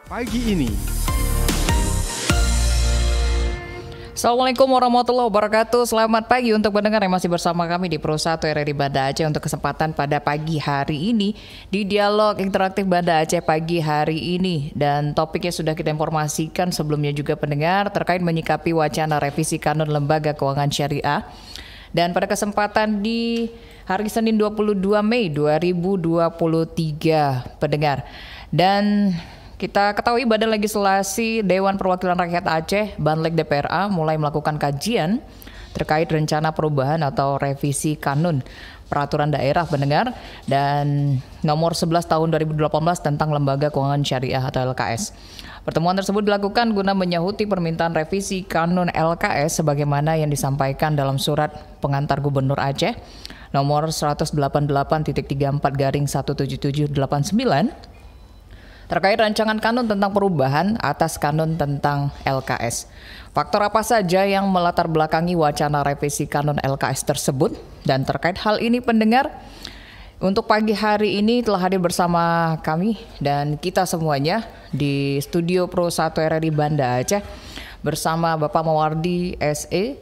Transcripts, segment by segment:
pagi ini. Assalamualaikum warahmatullahi wabarakatuh. Selamat pagi untuk pendengar yang masih bersama kami di Pro 1 RRI Banda Aceh untuk kesempatan pada pagi hari ini di Dialog Interaktif Banda Aceh pagi hari ini. Dan topiknya sudah kita informasikan sebelumnya juga pendengar terkait menyikapi wacana revisi Kanun Lembaga Keuangan Syariah. Dan pada kesempatan di hari Senin 22 Mei 2023 pendengar. Dan kita ketahui Badan Legislasi Dewan Perwakilan Rakyat Aceh, Banleg DPRA, mulai melakukan kajian terkait rencana perubahan atau revisi kanun peraturan daerah pendengar dan nomor 11 tahun 2018 tentang Lembaga Keuangan Syariah atau LKS. Pertemuan tersebut dilakukan guna menyahuti permintaan revisi kanun LKS sebagaimana yang disampaikan dalam surat pengantar Gubernur Aceh nomor 188-34-17789 terkait rancangan kanun tentang perubahan atas kanun tentang LKS. Faktor apa saja yang melatar belakangi wacana revisi kanun LKS tersebut? Dan terkait hal ini pendengar, untuk pagi hari ini telah hadir bersama kami dan kita semuanya di studio Pro 1 RRI Banda Aceh bersama Bapak Mawardi SE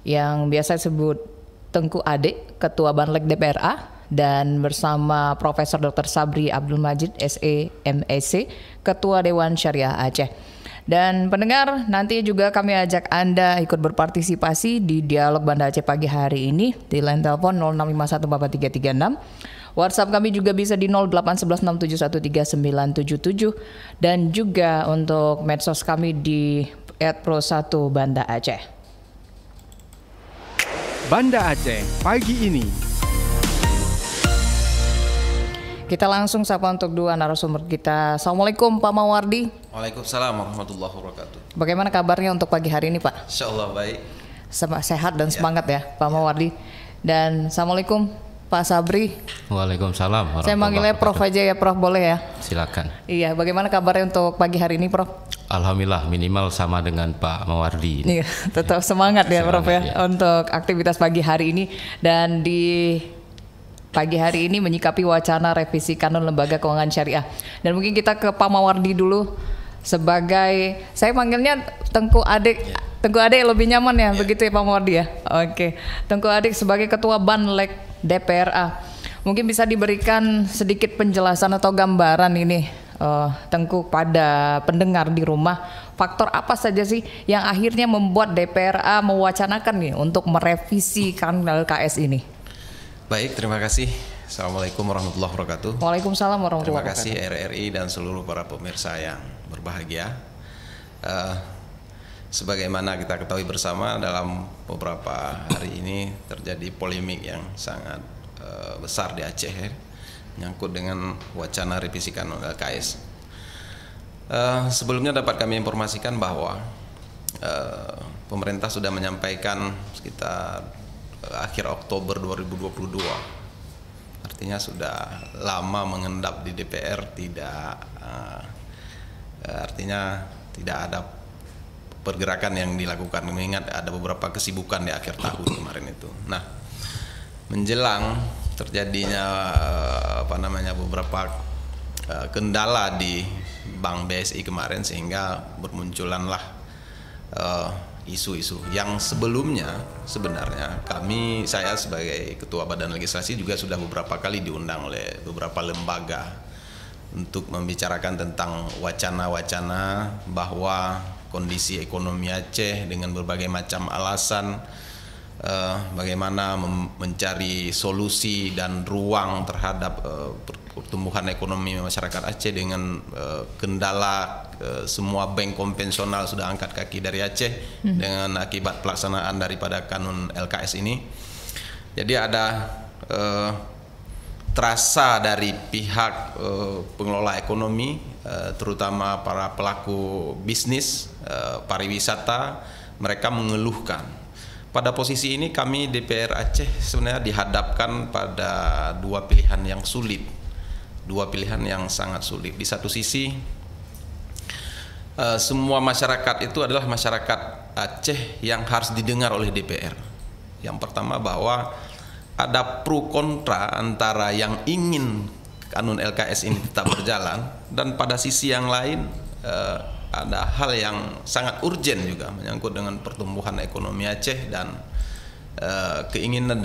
yang biasa disebut Tengku Adik, Ketua Banleg DPRA, dan bersama Profesor Dr. Sabri Abdul Majid SE MEC, Ketua Dewan Syariah Aceh. Dan pendengar, nanti juga kami ajak Anda ikut berpartisipasi di Dialog Banda Aceh pagi hari ini di line telepon 06514336. WhatsApp kami juga bisa di 08116713977 dan juga untuk medsos kami di @pro1 Banda Aceh. Banda Aceh pagi ini. Kita langsung sapa untuk dua narasumber kita. Assalamualaikum Pak Mawardi. Waalaikumsalam warahmatullahi wabarakatuh. Bagaimana kabarnya untuk pagi hari ini Pak? Insyaallah baik. Sehat dan semangat ya Pak Mawardi. Dan Assalamualaikum Pak Sabri. Waalaikumsalam warahmatullahi Saya manggilnya Prof aja ya Prof, boleh ya? Silakan. Iya, bagaimana kabarnya untuk pagi hari ini Prof? Alhamdulillah minimal sama dengan Pak Mawardi. Iya, tetap semangat ya Prof ya, ya untuk aktivitas pagi hari ini. Dan di pagi hari ini menyikapi wacana revisi kanun Lembaga Keuangan Syariah. Dan mungkin kita ke Pak Mawardi dulu sebagai, saya manggilnya Tengku Adik. Tengku Adik lebih nyaman ya, begitu ya Pak Mawardi ya. Oke, Tengku Adik sebagai Ketua Banleg DPRA. Mungkin bisa diberikan sedikit penjelasan atau gambaran ini Tengku pada pendengar di rumah. Faktor apa saja sih yang akhirnya membuat DPRA mewacanakan nih untuk merevisi kanun LKS ini? Baik, terima kasih. Assalamualaikum warahmatullahi wabarakatuh. Waalaikumsalam warahmatullahi wabarakatuh. Terima kasih RRI dan seluruh para pemirsa yang berbahagia. Sebagaimana kita ketahui bersama, dalam beberapa hari ini terjadi polemik yang sangat besar di Aceh menyangkut dengan wacana revisi kanun LKS. Sebelumnya dapat kami informasikan bahwa pemerintah sudah menyampaikan sekitar akhir Oktober 2022, artinya sudah lama mengendap di DPR, artinya tidak ada pergerakan yang dilakukan, mengingat ada beberapa kesibukan di akhir tahun kemarin itu. Nah, menjelang terjadinya beberapa kendala di Bank BSI kemarin, sehingga bermunculanlah isu-isu yang sebelumnya sebenarnya saya sebagai Ketua Badan Legislasi juga sudah beberapa kali diundang oleh beberapa lembaga untuk membicarakan tentang wacana-wacana bahwa kondisi ekonomi Aceh dengan berbagai macam alasan, bagaimana mencari solusi dan ruang terhadap pertumbuhan ekonomi masyarakat Aceh dengan kendala semua bank konvensional sudah angkat kaki dari Aceh dengan akibat pelaksanaan daripada kanun LKS ini. Jadi ada terasa dari pihak pengelola ekonomi, terutama para pelaku bisnis pariwisata, mereka mengeluhkan. Pada posisi ini kami DPR Aceh sebenarnya dihadapkan pada dua pilihan yang sulit, dua pilihan yang sangat sulit. Di satu sisi semua masyarakat itu adalah masyarakat Aceh yang harus didengar oleh DPR. Yang pertama bahwa ada pro kontra antara yang ingin kanun LKS ini tetap berjalan, dan pada sisi yang lain ada hal yang sangat urgent juga menyangkut dengan pertumbuhan ekonomi Aceh dan keinginan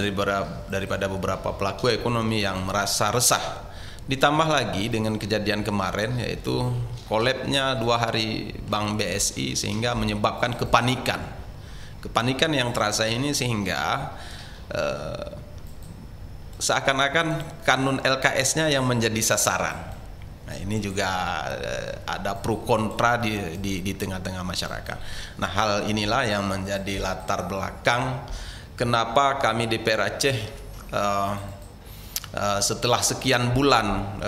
daripada beberapa pelaku ekonomi yang merasa resah. Ditambah lagi dengan kejadian kemarin, yaitu kolapsnya 2 hari Bank BSI sehingga menyebabkan kepanikan yang terasa ini, sehingga seakan-akan kanun LKS-nya yang menjadi sasaran. Nah, ini juga ada pro kontra di tengah-tengah masyarakat. Nah, hal inilah yang menjadi latar belakang kenapa kami DPR Aceh setelah sekian bulan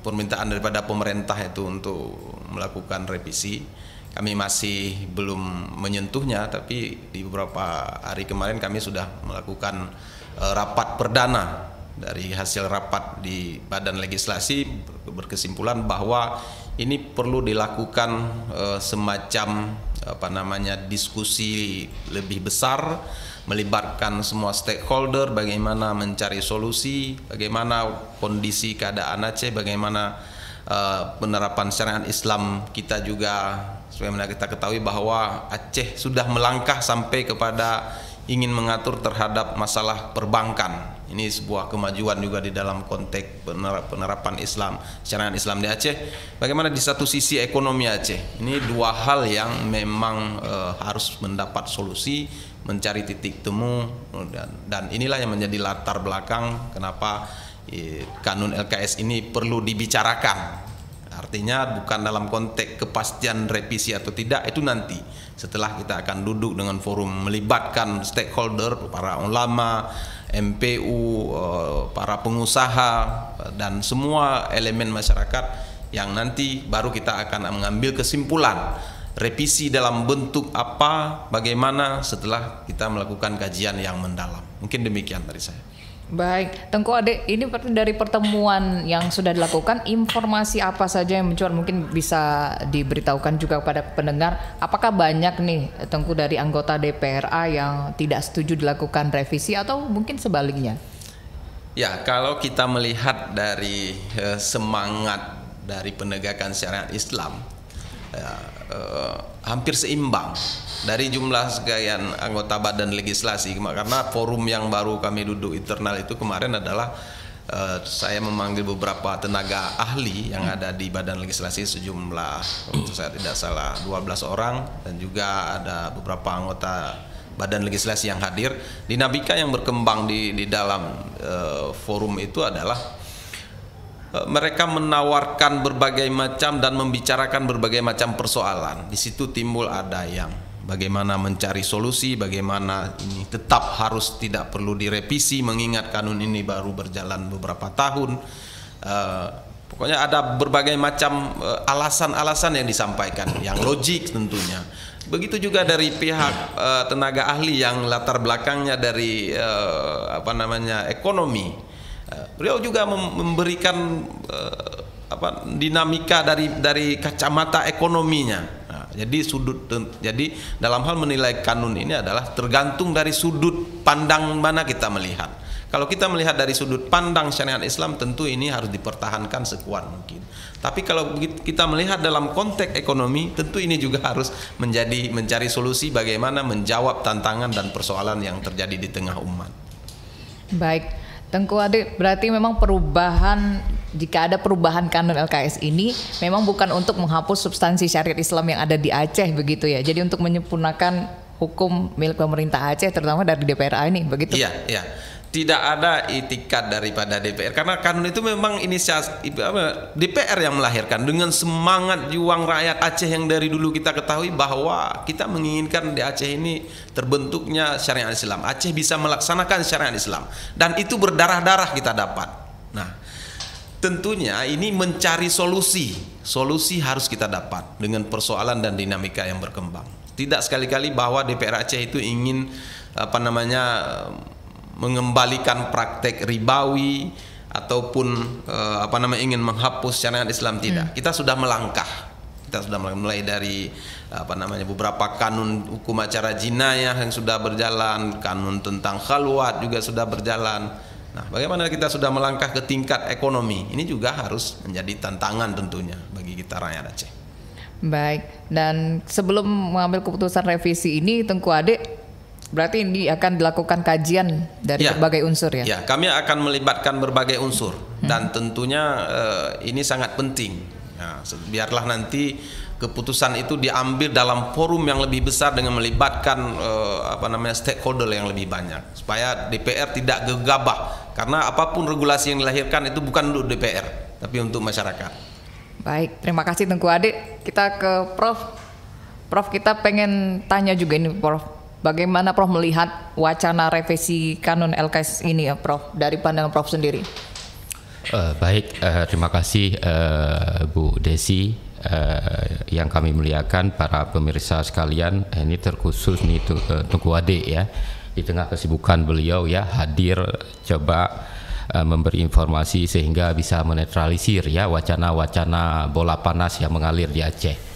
permintaan daripada pemerintah itu untuk melakukan revisi, kami masih belum menyentuhnya, tapi di beberapa hari kemarin kami sudah melakukan rapat perdana. Dari hasil rapat di Badan Legislasi berkesimpulan bahwa ini perlu dilakukan semacam diskusi lebih besar, melibatkan semua stakeholder, bagaimana mencari solusi, bagaimana kondisi keadaan Aceh, bagaimana penerapan syariat Islam kita juga. Sebagaimana kita ketahui bahwa Aceh sudah melangkah sampai kepada ingin mengatur terhadap masalah perbankan. Ini sebuah kemajuan juga di dalam konteks penerapan Islam, syariat Islam di Aceh. Bagaimana di satu sisi ekonomi Aceh. Ini dua hal yang memang harus mendapat solusi, mencari titik temu, dan inilah yang menjadi latar belakang kenapa kanun LKS ini perlu dibicarakan. Artinya bukan dalam konteks kepastian revisi atau tidak, itu nanti setelah kita akan duduk dengan forum melibatkan stakeholder, para ulama, MPU, para pengusaha, dan semua elemen masyarakat, yang nanti baru kita akan mengambil kesimpulan revisi dalam bentuk apa, bagaimana setelah kita melakukan kajian yang mendalam. Mungkin demikian dari saya. Baik, Tengku Ade, ini dari pertemuan yang sudah dilakukan, informasi apa saja yang muncul, mungkin bisa diberitahukan juga kepada pendengar. Apakah banyak nih Tengku dari anggota DPRA yang tidak setuju dilakukan revisi atau mungkin sebaliknya? Ya, kalau kita melihat dari semangat dari penegakan syariat Islam, hampir seimbang dari jumlah sekian anggota Badan Legislasi, karena forum yang baru kami duduk internal itu kemarin adalah saya memanggil beberapa tenaga ahli yang ada di Badan Legislasi sejumlah, kalau saya tidak salah, 12 orang, dan juga ada beberapa anggota Badan Legislasi yang hadir. Dinamika yang berkembang di dalam forum itu adalah mereka menawarkan berbagai macam dan membicarakan berbagai macam persoalan. Di situ timbul ada yang bagaimana mencari solusi, bagaimana ini tetap harus tidak perlu direvisi mengingat kanun ini baru berjalan beberapa tahun. Pokoknya ada berbagai macam alasan-alasan yang disampaikan, yang logik tentunya. Begitu juga dari pihak tenaga ahli yang latar belakangnya dari ekonomi. Beliau juga memberikan dinamika dari kacamata ekonominya. Nah, jadi dalam hal menilai kanun ini adalah tergantung dari sudut pandang mana kita melihat. Kalau kita melihat dari sudut pandang syariat Islam, tentu ini harus dipertahankan sekuat mungkin. Tapi kalau kita melihat dalam konteks ekonomi, tentu ini juga harus mencari solusi bagaimana menjawab tantangan dan persoalan yang terjadi di tengah umat. Baik, Tengku Ade, berarti memang jika ada perubahan kanun LKS ini memang bukan untuk menghapus substansi syariat Islam yang ada di Aceh begitu ya. Jadi untuk menyempurnakan hukum milik pemerintah Aceh terutama dari DPRA ini begitu. Iya, iya. Tidak ada itikat daripada DPR karena kanun itu memang inisiatif DPR yang melahirkan dengan semangat juang rakyat Aceh yang dari dulu kita ketahui bahwa kita menginginkan di Aceh ini terbentuknya syariat Islam. Aceh bisa melaksanakan syariat Islam dan itu berdarah-darah kita dapat. Nah, tentunya ini mencari solusi harus kita dapat dengan persoalan dan dinamika yang berkembang. Tidak sekali-kali bahwa DPR Aceh itu ingin mengembalikan praktek ribawi ataupun ingin menghapus syariat Islam, tidak. Kita sudah melangkah. Kita sudah mulai dari beberapa kanun hukum acara jinayah yang sudah berjalan, kanun tentang khalwat juga sudah berjalan. Nah, bagaimana kita sudah melangkah ke tingkat ekonomi, ini juga harus menjadi tantangan tentunya bagi kita rakyat Aceh. Baik, dan sebelum mengambil keputusan revisi ini, Tengku Ade, berarti ini akan dilakukan kajian dari berbagai unsur ya? Ya, kami akan melibatkan berbagai unsur dan tentunya ini sangat penting. Nah, biarlah nanti keputusan itu diambil dalam forum yang lebih besar dengan melibatkan stakeholder yang lebih banyak, supaya DPR tidak gegabah, karena apapun regulasi yang dilahirkan itu bukan untuk DPR tapi untuk masyarakat. Baik, terima kasih Tengku Ade. Kita ke Prof. Prof, kita pengen tanya juga ini Prof, bagaimana Prof melihat wacana revisi kanun LKS ini ya Prof, dari pandangan Prof sendiri? Baik, terima kasih Bu Desi, yang kami muliakan para pemirsa sekalian. Ini terkhusus nih Tengku Ade ya, di tengah kesibukan beliau ya hadir coba memberi informasi sehingga bisa menetralisir ya wacana-wacana bola panas yang mengalir di Aceh.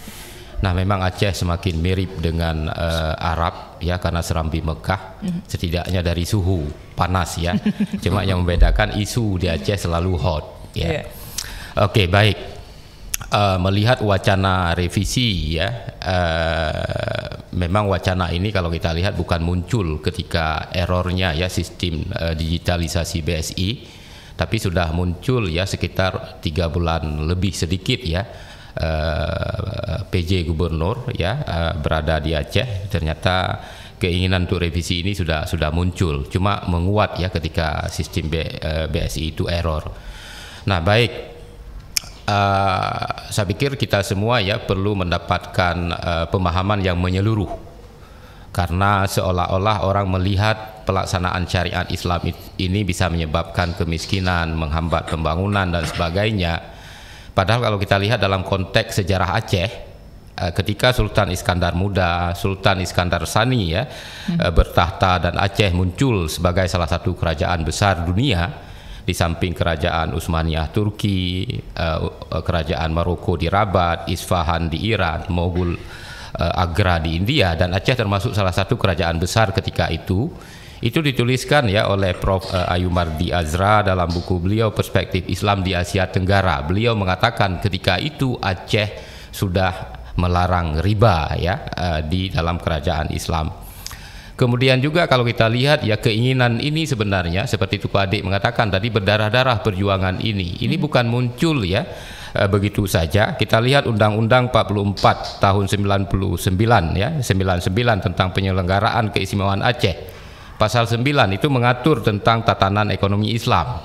Nah, memang Aceh semakin mirip dengan Arab ya, karena serambi Mekah, setidaknya dari suhu panas ya. Cuma yang membedakan isu di Aceh selalu hot ya. Oke, baik. Melihat wacana revisi ya, memang wacana ini kalau kita lihat bukan muncul ketika errornya ya sistem digitalisasi BSI, tapi sudah muncul ya sekitar 3 bulan lebih sedikit ya. PJ Gubernur ya berada di Aceh, ternyata keinginan untuk revisi ini sudah muncul, cuma menguat ya ketika sistem BSI itu error. Nah, baik. Saya pikir kita semua ya perlu mendapatkan pemahaman yang menyeluruh, karena seolah-olah orang melihat pelaksanaan syariat Islam ini bisa menyebabkan kemiskinan, menghambat pembangunan dan sebagainya. Padahal kalau kita lihat dalam konteks sejarah Aceh, ketika Sultan Iskandar Muda, Sultan Iskandar Sani ya bertahta dan Aceh muncul sebagai salah satu kerajaan besar dunia, di samping kerajaan Utsmaniyah Turki, kerajaan Maroko di Rabat, Isfahan di Iran, Moghul Agra di India, dan Aceh termasuk salah satu kerajaan besar ketika itu. Itu dituliskan ya oleh Prof. Ayumardi Azra dalam buku beliau Perspektif Islam di Asia Tenggara. Beliau mengatakan ketika itu Aceh sudah melarang riba ya di dalam kerajaan Islam. Kemudian juga kalau kita lihat ya keinginan ini sebenarnya seperti Tengku Ade mengatakan tadi berdarah-darah perjuangan ini. Ini bukan muncul ya begitu saja. Kita lihat Undang-Undang 44 tahun 99 ya, 99 tentang penyelenggaraan keistimewaan Aceh. Pasal 9 itu mengatur tentang tatanan ekonomi Islam.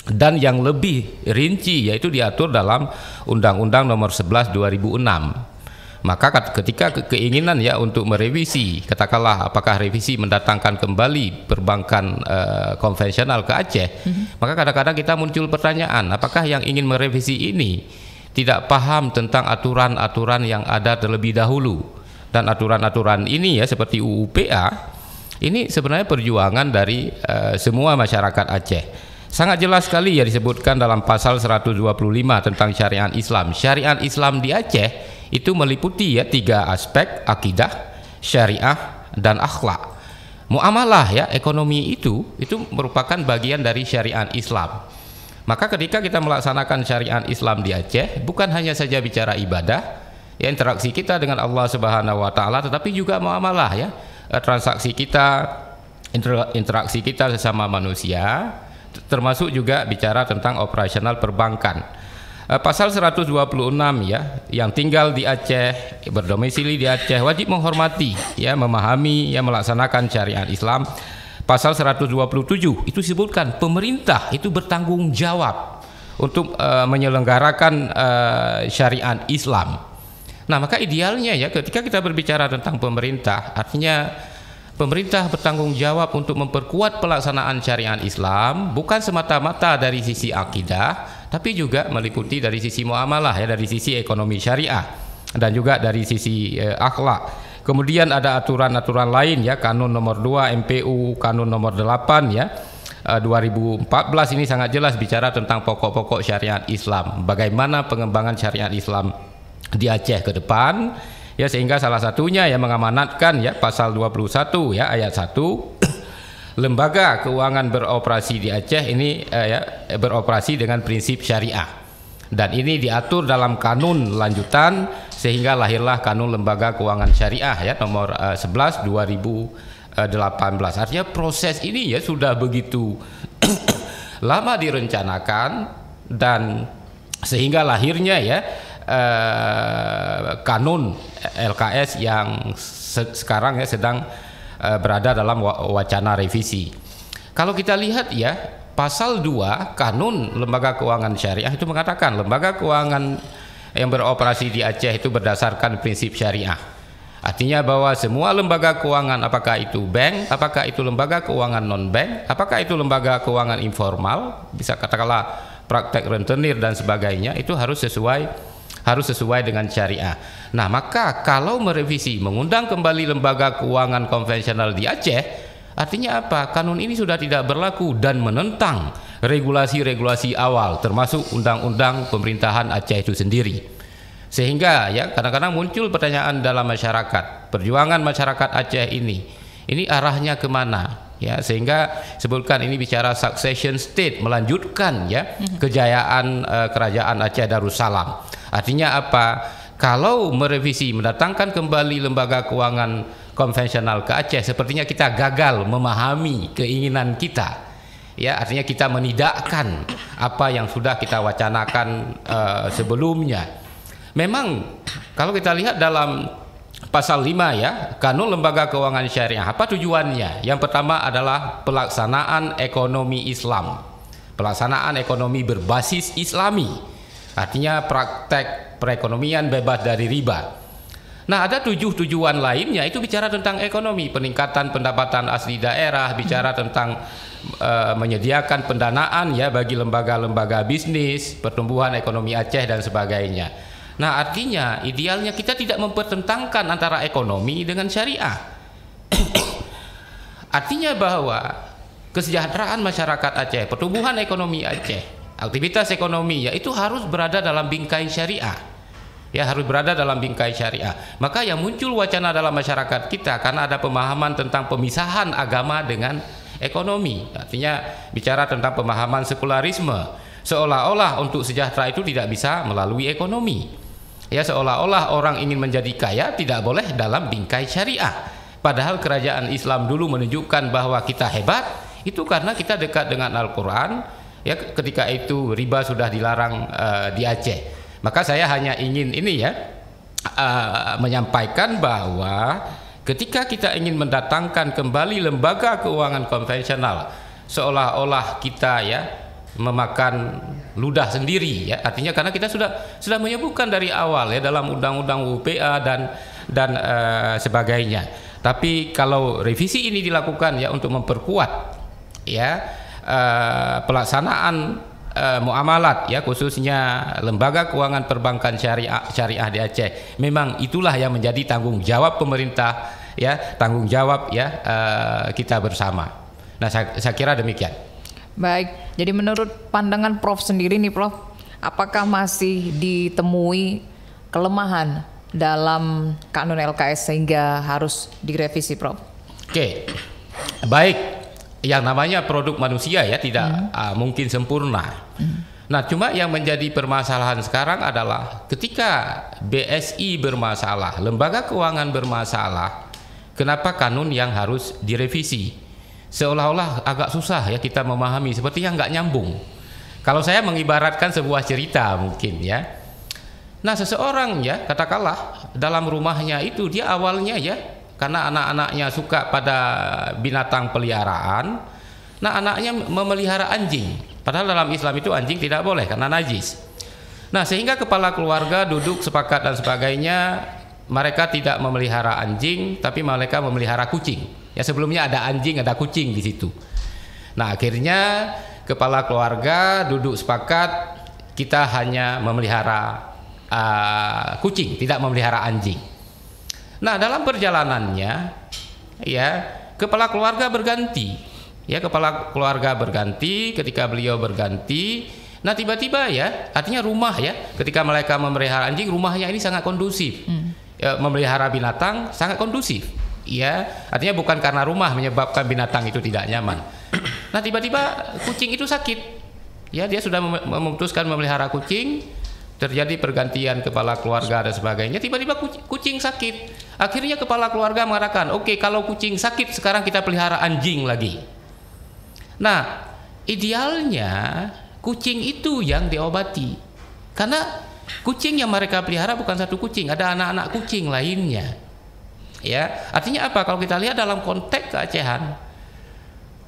Dan yang lebih rinci yaitu diatur dalam Undang-Undang nomor 11 2006. Maka ketika keinginan ya untuk merevisi, katakanlah apakah revisi mendatangkan kembali perbankan konvensional ke Aceh, maka kadang-kadang kita muncul pertanyaan, apakah yang ingin merevisi ini tidak paham tentang aturan-aturan yang ada terlebih dahulu? Dan aturan-aturan ini ya seperti UU PA, ini sebenarnya perjuangan dari semua masyarakat Aceh. Sangat jelas sekali ya disebutkan dalam pasal 125 tentang syariat Islam. Syariat Islam di Aceh itu meliputi ya 3 aspek: akidah, syariah, dan akhlak. Muamalah ya ekonomi itu merupakan bagian dari syariat Islam. Maka ketika kita melaksanakan syariat Islam di Aceh, bukan hanya saja bicara ibadah, ya interaksi kita dengan Allah Subhanahu wa taala, tetapi juga muamalah ya, transaksi kita, interaksi kita sesama manusia, termasuk juga bicara tentang operasional perbankan. Pasal 126 ya, yang tinggal di Aceh, berdomisili di Aceh wajib menghormati ya, memahami ya, melaksanakan syariat Islam. Pasal 127 itu disebutkan pemerintah itu bertanggung jawab untuk menyelenggarakan syariat Islam. Nah, maka idealnya ya ketika kita berbicara tentang pemerintah, artinya pemerintah bertanggung jawab untuk memperkuat pelaksanaan syariat Islam, bukan semata-mata dari sisi akidah, tapi juga meliputi dari sisi muamalah ya, dari sisi ekonomi syariah dan juga dari sisi akhlak. Kemudian ada aturan-aturan lain ya, Kanun nomor 2 MPU, Kanun nomor 8 ya 2014 ini sangat jelas bicara tentang pokok-pokok syariat Islam, bagaimana pengembangan syariat Islam di Aceh ke depan ya, sehingga salah satunya ya mengamanatkan ya pasal 21 ya ayat 1 lembaga keuangan beroperasi di Aceh ini beroperasi dengan prinsip syariah, dan ini diatur dalam kanun lanjutan sehingga lahirlah Kanun Lembaga Keuangan Syariah ya nomor 11 2018. Artinya proses ini ya sudah begitu lama direncanakan, dan sehingga lahirnya ya kanun LKS yang sekarang ya sedang berada dalam wacana revisi. Kalau kita lihat ya, pasal 2 Kanun Lembaga Keuangan Syariah itu mengatakan lembaga keuangan yang beroperasi di Aceh itu berdasarkan prinsip syariah. Artinya bahwa semua lembaga keuangan, apakah itu bank, apakah itu lembaga keuangan non-bank, apakah itu lembaga keuangan informal, bisa katakanlah praktek rentenir dan sebagainya, itu harus sesuai dengan syariah. Nah, maka kalau merevisi, mengundang kembali lembaga keuangan konvensional di Aceh, artinya apa? Kanun ini sudah tidak berlaku dan menentang regulasi-regulasi awal, termasuk undang-undang pemerintahan Aceh itu sendiri. Sehingga ya kadang-kadang muncul pertanyaan dalam masyarakat, perjuangan masyarakat Aceh ini arahnya kemana? Ya, sehingga sebutkan ini bicara succession state, melanjutkan ya kejayaan kerajaan Aceh Darussalam. Artinya apa? Kalau merevisi, mendatangkan kembali lembaga keuangan konvensional ke Aceh, sepertinya kita gagal memahami keinginan kita. Ya, artinya kita menidakkan apa yang sudah kita wacanakan sebelumnya. Memang kalau kita lihat dalam pasal 5 ya, Kanun Lembaga Keuangan Syariah, apa tujuannya? Yang pertama adalah pelaksanaan ekonomi Islam, pelaksanaan ekonomi berbasis Islami, artinya praktek perekonomian bebas dari riba. Nah, ada 7 tujuan lainnya, itu bicara tentang ekonomi, peningkatan pendapatan asli daerah, bicara tentang menyediakan pendanaan ya bagi lembaga-lembaga bisnis, pertumbuhan ekonomi Aceh dan sebagainya. Nah, artinya idealnya kita tidak mempertentangkan antara ekonomi dengan syariah. Artinya bahwa kesejahteraan masyarakat Aceh, pertumbuhan ekonomi Aceh, aktivitas ekonomi ya itu harus berada dalam bingkai syariah. Ya, harus berada dalam bingkai syariah. Maka yang muncul wacana dalam masyarakat kita karena ada pemahaman tentang pemisahan agama dengan ekonomi. Artinya bicara tentang pemahaman sekularisme, seolah-olah untuk sejahtera itu tidak bisa melalui ekonomi. Ya, seolah-olah orang ingin menjadi kaya tidak boleh dalam bingkai syariah. Padahal kerajaan Islam dulu menunjukkan bahwa kita hebat itu karena kita dekat dengan Al-Quran. Ya, ketika itu riba sudah dilarang di Aceh. Maka saya hanya ingin ini ya menyampaikan bahwa ketika kita ingin mendatangkan kembali lembaga keuangan konvensional, seolah-olah kita ya memakan ludah sendiri ya, artinya karena kita sudah menyebutkan dari awal ya dalam undang-undang UPA dan sebagainya. Tapi kalau revisi ini dilakukan ya untuk memperkuat ya pelaksanaan muamalat ya, khususnya lembaga keuangan perbankan syariah di Aceh, memang itulah yang menjadi tanggung jawab pemerintah ya, tanggung jawab ya kita bersama. Nah, saya kira demikian. Baik, jadi menurut pandangan Prof sendiri nih Prof, apakah masih ditemui kelemahan dalam Kanun LKS sehingga harus direvisi Prof? Oke, baik, yang namanya produk manusia ya tidak mungkin sempurna. Nah, cuma yang menjadi permasalahan sekarang adalah ketika BSI bermasalah, lembaga keuangan bermasalah, kenapa kanun yang harus direvisi? Seolah-olah agak susah ya kita memahami, sepertinya nggak nyambung. Kalau saya mengibaratkan sebuah cerita mungkin ya. Nah, seseorang ya katakanlah dalam rumahnya itu dia awalnya ya karena anak-anaknya suka pada binatang peliharaan. Nah, anaknya memelihara anjing. Padahal dalam Islam itu anjing tidak boleh karena najis. Nah, sehingga kepala keluarga duduk sepakat dan sebagainya, mereka tidak memelihara anjing tapi mereka memelihara kucing. Ya, sebelumnya ada anjing, ada kucing di situ. Nah, akhirnya kepala keluarga duduk sepakat kita hanya memelihara kucing, tidak memelihara anjing. Nah, dalam perjalanannya ya kepala keluarga berganti. Ya, kepala keluarga berganti, ketika beliau berganti, nah tiba-tiba ya, artinya rumah ya, ketika mereka memelihara anjing, rumahnya ini sangat kondusif. Ya, memelihara binatang sangat kondusif. ya, artinya bukan karena rumah menyebabkan binatang itu tidak nyaman. Nah tiba-tiba kucing itu sakit, ya dia sudah memutuskan memelihara kucing, terjadi pergantian kepala keluarga dan sebagainya, tiba-tiba kucing sakit. Akhirnya kepala keluarga mengatakan, oke, kalau kucing sakit sekarang kita pelihara anjing lagi. Nah idealnya kucing itu yang diobati, karena kucing yang mereka pelihara bukan satu kucing, ada anak-anak kucing lainnya. Ya, artinya apa? Kalau kita lihat dalam konteks keacehan,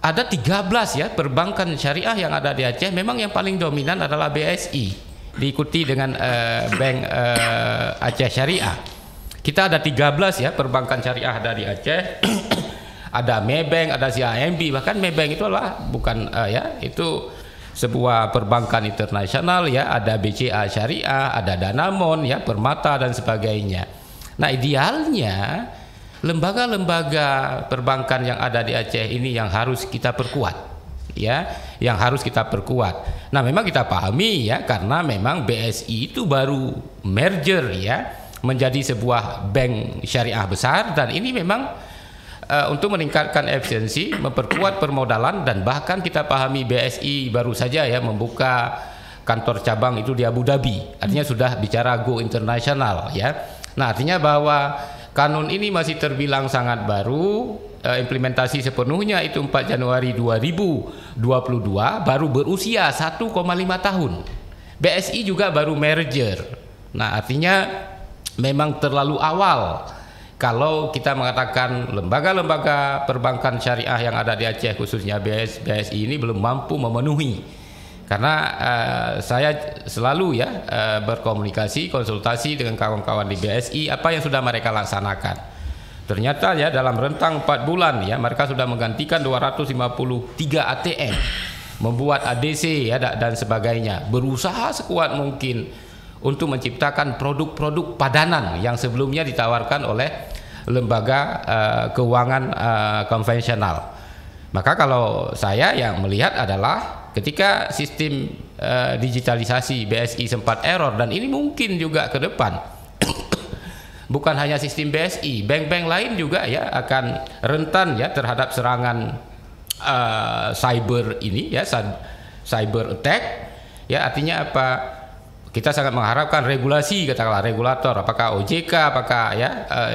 ada 13 ya perbankan syariah yang ada di Aceh. Memang yang paling dominan adalah BSI, diikuti dengan Bank Aceh Syariah. Kita ada 13 ya perbankan syariah dari Aceh. Ada Maybank, ada CIMB, bahkan Maybank itu adalah bukan itu sebuah perbankan internasional ya. Ada BCA Syariah, ada Danamon ya, Permata dan sebagainya. Nah idealnya lembaga-lembaga perbankan yang ada di Aceh ini yang harus kita perkuat, ya, yang harus kita perkuat. Nah, memang kita pahami ya, karena memang BSI itu baru merger ya, menjadi sebuah bank syariah besar, dan ini memang untuk meningkatkan efisiensi, memperkuat permodalan, dan bahkan kita pahami BSI baru saja ya membuka kantor cabang itu di Abu Dhabi, artinya sudah bicara go internasional ya. Nah, artinya bahwa kanun ini masih terbilang sangat baru, implementasi sepenuhnya itu 4 Januari 2022, baru berusia 1,5 tahun. BSI juga baru merger. Nah, artinya memang terlalu awal kalau kita mengatakan lembaga-lembaga perbankan syariah yang ada di Aceh, khususnya BSI ini belum mampu memenuhi. Karena saya selalu ya berkomunikasi, konsultasi dengan kawan-kawan di BSI, apa yang sudah mereka laksanakan. Ternyata ya dalam rentang 4 bulan ya mereka sudah menggantikan 253 ATM, membuat ADC ya dan sebagainya, berusaha sekuat mungkin untuk menciptakan produk-produk padanan yang sebelumnya ditawarkan oleh lembaga keuangan konvensional. Maka kalau saya yang melihat adalah ketika sistem digitalisasi BSI sempat error, dan ini mungkin juga ke depan bukan hanya sistem BSI, bank-bank lain juga ya akan rentan ya terhadap serangan cyber ini ya, cyber attack ya. Artinya apa? Kita sangat mengharapkan regulasi, katakanlah regulator, apakah OJK, apakah ya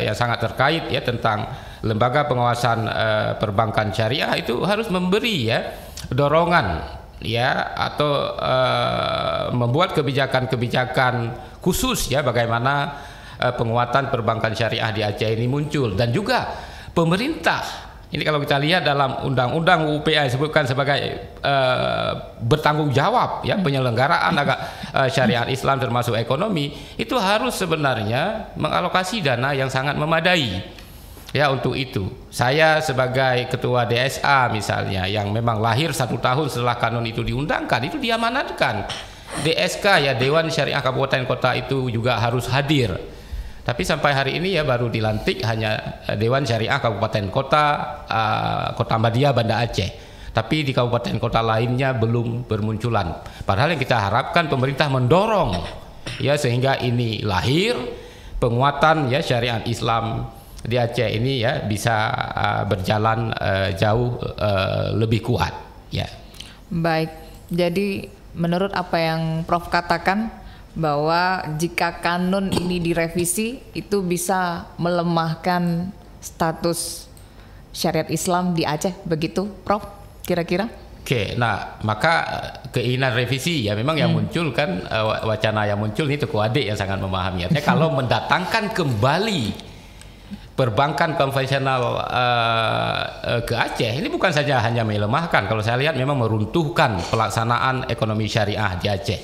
yang sangat terkait ya tentang lembaga pengawasan perbankan syariah itu harus memberi ya dorongan ya, atau membuat kebijakan-kebijakan khusus ya bagaimana penguatan perbankan syariah di Aceh ini muncul. Dan juga pemerintah ini kalau kita lihat dalam undang-undang UPA disebutkan sebagai bertanggung jawab ya penyelenggaraan syariat Islam termasuk ekonomi, itu harus sebenarnya mengalokasi dana yang sangat memadai ya untuk itu. Saya sebagai ketua DSA misalnya yang memang lahir 1 tahun setelah kanun itu diundangkan, itu diamanatkan DSK ya, Dewan Syariah Kabupaten Kota itu juga harus hadir. Tapi sampai hari ini ya baru dilantik hanya Dewan Syariah Kabupaten Kota Kota Ahmadiyah Banda Aceh. Tapi di kabupaten kota lainnya belum bermunculan. Padahal yang kita harapkan pemerintah mendorong ya sehingga ini lahir penguatan ya syariat Islam di Aceh ini ya bisa berjalan jauh lebih kuat ya. Baik. Jadi menurut apa yang Prof katakan, bahwa jika kanun ini direvisi itu bisa melemahkan status syariat Islam di Aceh, begitu Prof kira-kira? Oke, nah maka keinginan revisi ya memang yang muncul kan wacana yang muncul ini Tuku Adik yang sangat memahami. Artinya kalau mendatangkan kembali perbankan konvensional ke Aceh, ini bukan saja hanya melemahkan, kalau saya lihat memang meruntuhkan pelaksanaan ekonomi syariah di Aceh.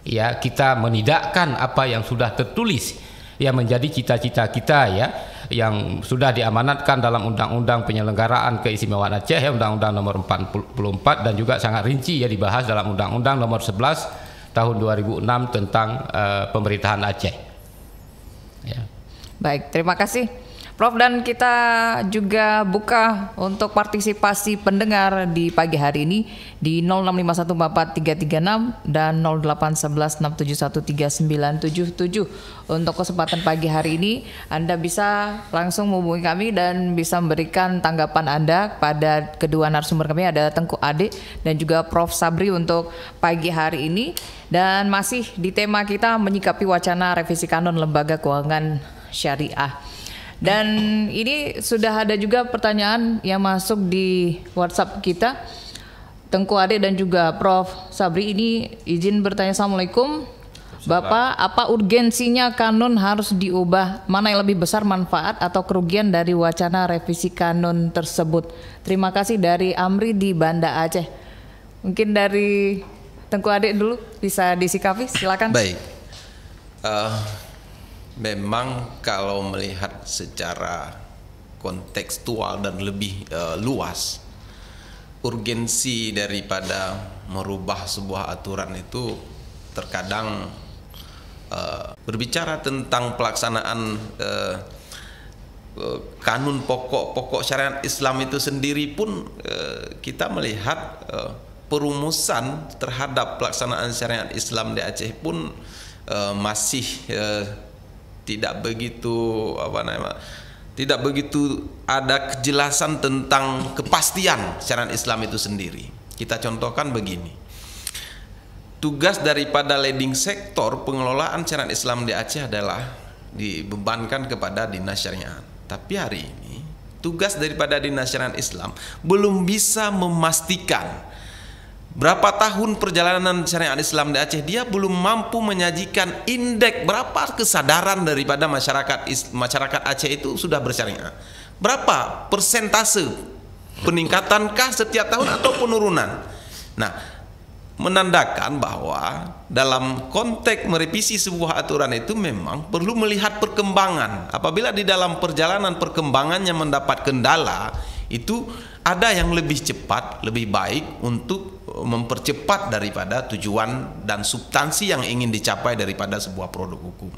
Ya, kita menidakkan apa yang sudah tertulis yang menjadi cita-cita kita ya, yang sudah diamanatkan dalam Undang-Undang Penyelenggaraan Keistimewaan Aceh ya, Undang-Undang Nomor 44, dan juga sangat rinci ya dibahas dalam Undang-Undang Nomor 11 Tahun 2006 tentang pemerintahan Aceh. Ya. Baik, terima kasih Prof, dan kita juga buka untuk partisipasi pendengar di pagi hari ini di 065144336 dan 08116713977. Untuk kesempatan pagi hari ini Anda bisa langsung menghubungi kami dan bisa memberikan tanggapan Anda pada kedua narasumber kami, ada Tengku Ade dan juga Prof Sabri untuk pagi hari ini. Dan masih di tema kita menyikapi wacana revisi kanun lembaga keuangan syariah. Dan ini sudah ada juga pertanyaan yang masuk di WhatsApp kita. Tengku Ade dan juga Prof Sabri ini izin bertanya. Assalamualaikum Bapak, apa urgensinya kanun harus diubah? Mana yang lebih besar manfaat atau kerugian dari wacana revisi kanun tersebut? Terima kasih, dari Amri di Banda Aceh. Mungkin dari Tengku Ade dulu bisa disikapi, silakan. Baik. Memang kalau melihat secara kontekstual dan lebih luas, urgensi daripada merubah sebuah aturan itu terkadang berbicara tentang pelaksanaan kanun pokok syariat Islam itu sendiri pun kita melihat perumusan terhadap pelaksanaan syariat Islam di Aceh pun masih tidak begitu ada kejelasan tentang kepastian syariat Islam itu sendiri. Kita contohkan begini. Tugas daripada leading sektor pengelolaan syariat Islam di Aceh adalah dibebankan kepada Dinas Syariat. Tapi hari ini tugas daripada Dinas Syariat Islam belum bisa memastikan berapa tahun perjalanan syariat Islam di Aceh, dia belum mampu menyajikan indeks berapa kesadaran daripada masyarakat Aceh itu sudah bersyariat. Berapa persentase peningkatankah setiap tahun atau penurunan. Nah, menandakan bahwa dalam konteks merevisi sebuah aturan itu memang perlu melihat perkembangan. Apabila di dalam perjalanan perkembangannya mendapat kendala, itu ada yang lebih cepat, lebih baik untuk mempercepat daripada tujuan dan substansi yang ingin dicapai daripada sebuah produk hukum.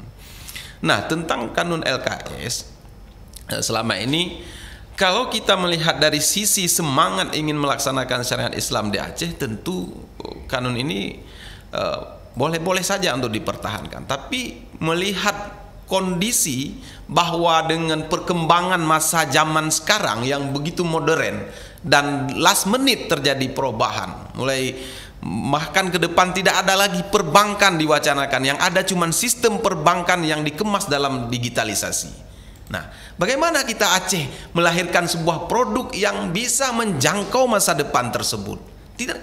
Nah, tentang kanun LKS selama ini, kalau kita melihat dari sisi semangat ingin melaksanakan syariat Islam di Aceh, tentu kanun ini boleh-boleh saja untuk dipertahankan. Tapi melihat kondisi bahwa dengan perkembangan masa zaman sekarang yang begitu modern dan last minute terjadi perubahan, mulai bahkan ke depan tidak ada lagi perbankan diwacanakan, yang ada cuma sistem perbankan yang dikemas dalam digitalisasi. Nah, bagaimana kita Aceh melahirkan sebuah produk yang bisa menjangkau masa depan tersebut? Kita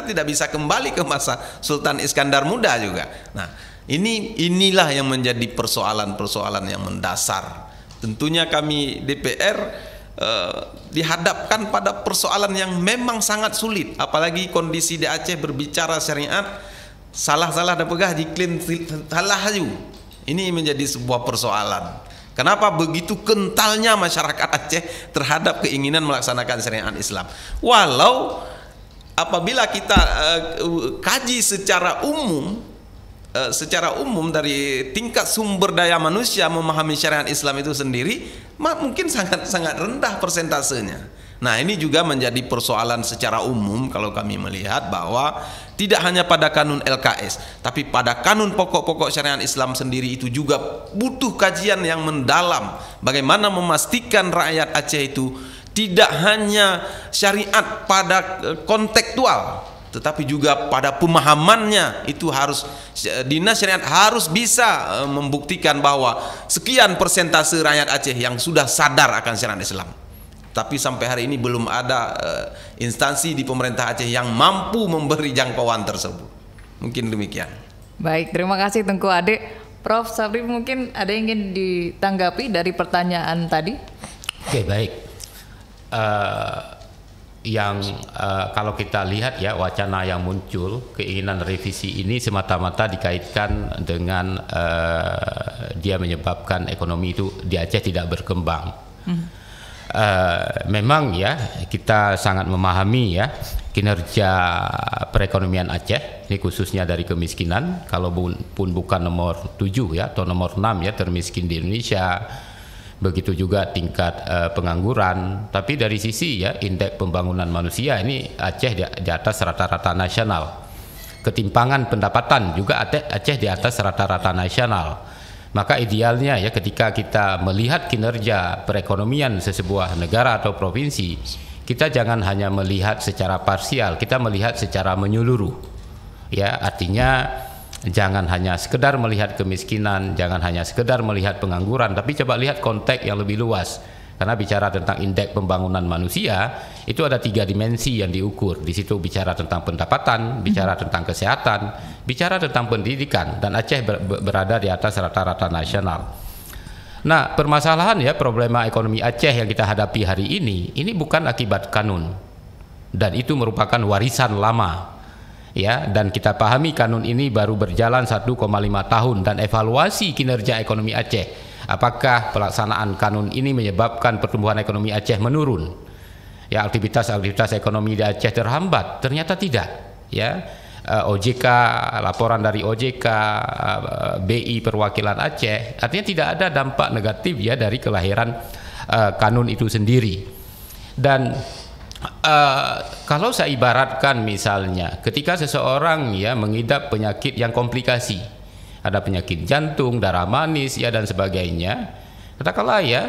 tidak bisa kembali ke masa Sultan Iskandar Muda juga. Nah, inilah yang menjadi persoalan-persoalan yang mendasar. Tentunya kami DPR dihadapkan pada persoalan yang memang sangat sulit, apalagi kondisi di Aceh berbicara syariat, salah-salah ada pegah diklaim salah haju. Ini menjadi sebuah persoalan. Kenapa begitu kentalnya masyarakat Aceh terhadap keinginan melaksanakan syariat Islam? Walau apabila kita kaji secara umum dari tingkat sumber daya manusia memahami syariat Islam itu sendiri, mungkin sangat rendah persentasenya. Nah, ini juga menjadi persoalan secara umum kalau kami melihat bahwa tidak hanya pada kanun LKS, tapi pada kanun pokok-pokok syariat Islam sendiri itu juga butuh kajian yang mendalam. Bagaimana memastikan rakyat Aceh itu tidak hanya syariat pada kontekstual, tetapi juga pada pemahamannya. Itu harus Dinas Syariat harus bisa membuktikan bahwa sekian persentase rakyat Aceh yang sudah sadar akan syariat Islam. Tapi sampai hari ini belum ada instansi di pemerintah Aceh yang mampu memberi jangkauan tersebut. Mungkin demikian. Baik, terima kasih Tengku Ade. Prof Sabri, mungkin ada yang ingin ditanggapi dari pertanyaan tadi? Oke, baik. Kalau kita lihat ya, wacana yang muncul, keinginan revisi ini semata-mata dikaitkan dengan dia menyebabkan ekonomi itu di Aceh tidak berkembang. Memang ya, kita sangat memahami ya kinerja perekonomian Aceh, ini khususnya dari kemiskinan. Kalau pun bukan nomor 7 ya atau nomor 6 ya termiskin di Indonesia, begitu juga tingkat pengangguran. Tapi dari sisi ya indeks pembangunan manusia ini Aceh di atas rata-rata nasional. Ketimpangan pendapatan juga Aceh di atas rata-rata nasional. Maka idealnya ya ketika kita melihat kinerja perekonomian sesebuah negara atau provinsi, kita jangan hanya melihat secara parsial, kita melihat secara menyeluruh. Ya, artinya jangan hanya sekedar melihat kemiskinan, jangan hanya sekedar melihat pengangguran, tapi coba lihat konteks yang lebih luas. Karena bicara tentang indeks pembangunan manusia, itu ada 3 dimensi yang diukur. Di situ bicara tentang pendapatan, bicara tentang kesehatan, bicara tentang pendidikan, dan Aceh berada di atas rata-rata nasional. Nah, permasalahan ya problema ekonomi Aceh yang kita hadapi hari ini bukan akibat kanun, dan itu merupakan warisan lama. Ya, dan kita pahami kanun ini baru berjalan 1,5 tahun, dan evaluasi kinerja ekonomi Aceh. Apakah pelaksanaan kanun ini menyebabkan pertumbuhan ekonomi Aceh menurun? Ya, aktivitas ekonomi di Aceh terhambat? Ternyata tidak. Ya, OJK, laporan dari OJK, BI perwakilan Aceh, artinya tidak ada dampak negatif ya dari kelahiran kanun itu sendiri. Dan kalau saya ibaratkan misalnya, ketika seseorang ya mengidap penyakit yang komplikasi, ada penyakit jantung, darah manis ya dan sebagainya, katakanlah ya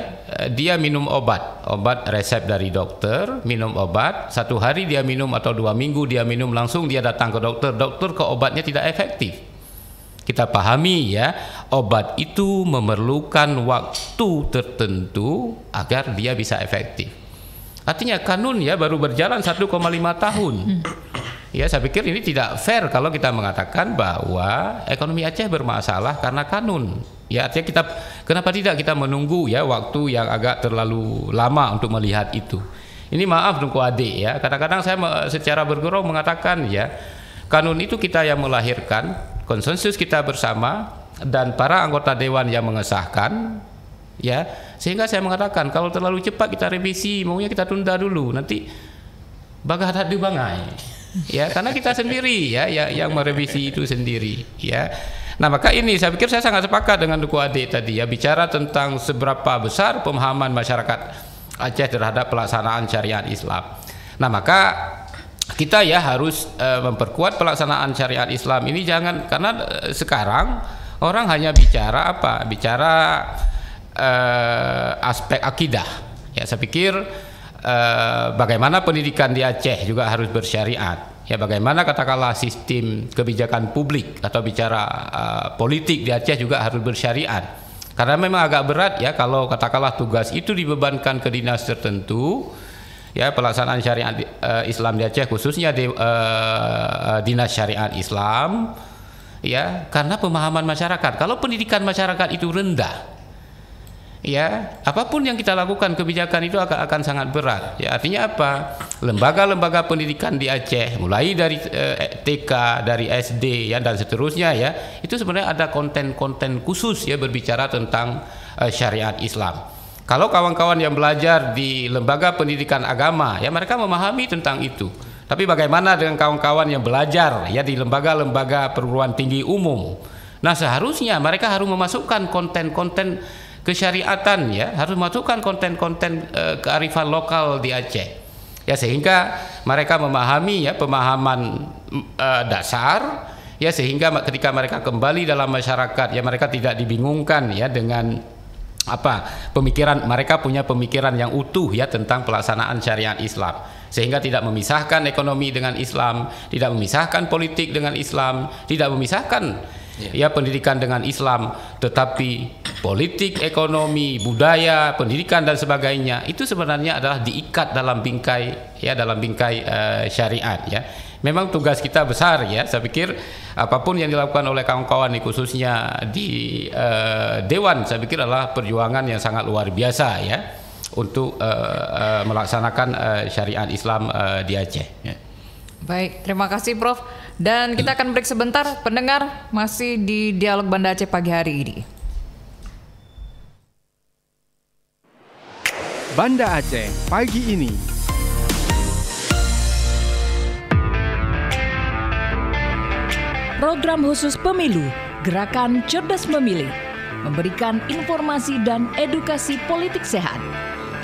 dia minum obat resep dari dokter, minum obat 1 hari dia minum atau 2 minggu dia minum, langsung dia datang ke dokter ke obatnya tidak efektif. Kita pahami ya, obat itu memerlukan waktu tertentu agar dia bisa efektif. Artinya kanun ya baru berjalan 1,5 tahun. Ya, saya pikir ini tidak fair kalau kita mengatakan bahwa ekonomi Aceh bermasalah karena kanun. Ya, artinya kenapa tidak kita menunggu ya waktu yang agak terlalu lama untuk melihat itu. Ini maaf Tunku Adik ya, kadang-kadang saya secara bergurau mengatakan ya, kanun itu kita yang melahirkan, konsensus kita bersama dan para anggota dewan yang mengesahkan. Ya, sehingga saya mengatakan kalau terlalu cepat kita revisi, maunya kita tunda dulu, nanti bagah tak dibangai. Ya, karena kita sendiri ya yang merevisi itu sendiri ya. Nah, maka ini saya pikir saya sangat sepakat dengan Duku Adik tadi ya, bicara tentang seberapa besar pemahaman masyarakat Aceh terhadap pelaksanaan syariat Islam. Nah, maka kita ya harus memperkuat pelaksanaan syariat Islam ini, jangan karena sekarang orang hanya bicara apa? Bicara aspek akidah. Ya, saya pikir bagaimana pendidikan di Aceh juga harus bersyariat. Ya, bagaimana katakanlah sistem kebijakan publik atau bicara politik di Aceh juga harus bersyariat. Karena memang agak berat ya kalau katakanlah tugas itu dibebankan ke dinas tertentu. Ya, pelaksanaan syariat Islam di Aceh khususnya di dinas syariat Islam. Ya, karena pemahaman masyarakat. Kalau pendidikan masyarakat itu rendah, ya apapun yang kita lakukan kebijakan itu akan sangat berat. Ya, artinya apa? Lembaga-lembaga pendidikan di Aceh mulai dari TK, dari SD ya dan seterusnya ya, itu sebenarnya ada konten-konten khusus ya berbicara tentang syariat Islam. Kalau kawan-kawan yang belajar di lembaga pendidikan agama ya mereka memahami tentang itu. Tapi bagaimana dengan kawan-kawan yang belajar ya di lembaga-lembaga perguruan tinggi umum? Nah, seharusnya mereka harus memasukkan konten-konten kesyariatan ya, harus masukkan konten-konten kearifan lokal di Aceh ya, sehingga mereka memahami ya pemahaman dasar ya, sehingga ketika mereka kembali dalam masyarakat ya mereka tidak dibingungkan ya dengan apa pemikiran, mereka punya pemikiran yang utuh ya tentang pelaksanaan syariat Islam, sehingga tidak memisahkan ekonomi dengan Islam, tidak memisahkan politik dengan Islam, tidak memisahkan ya pendidikan dengan Islam, tetapi politik, ekonomi, budaya, pendidikan dan sebagainya itu sebenarnya adalah diikat dalam bingkai ya, dalam bingkai syariat ya. Memang tugas kita besar ya, saya pikir apapun yang dilakukan oleh kawan-kawan khususnya di Dewan, saya pikir adalah perjuangan yang sangat luar biasa ya untuk melaksanakan syariat Islam di Aceh ya. Baik, terima kasih Prof. Dan kita akan break sebentar, pendengar masih di Dialog Banda Aceh pagi hari ini. Banda Aceh pagi ini. Program khusus pemilu, Gerakan Cerdas Memilih, memberikan informasi dan edukasi politik sehat.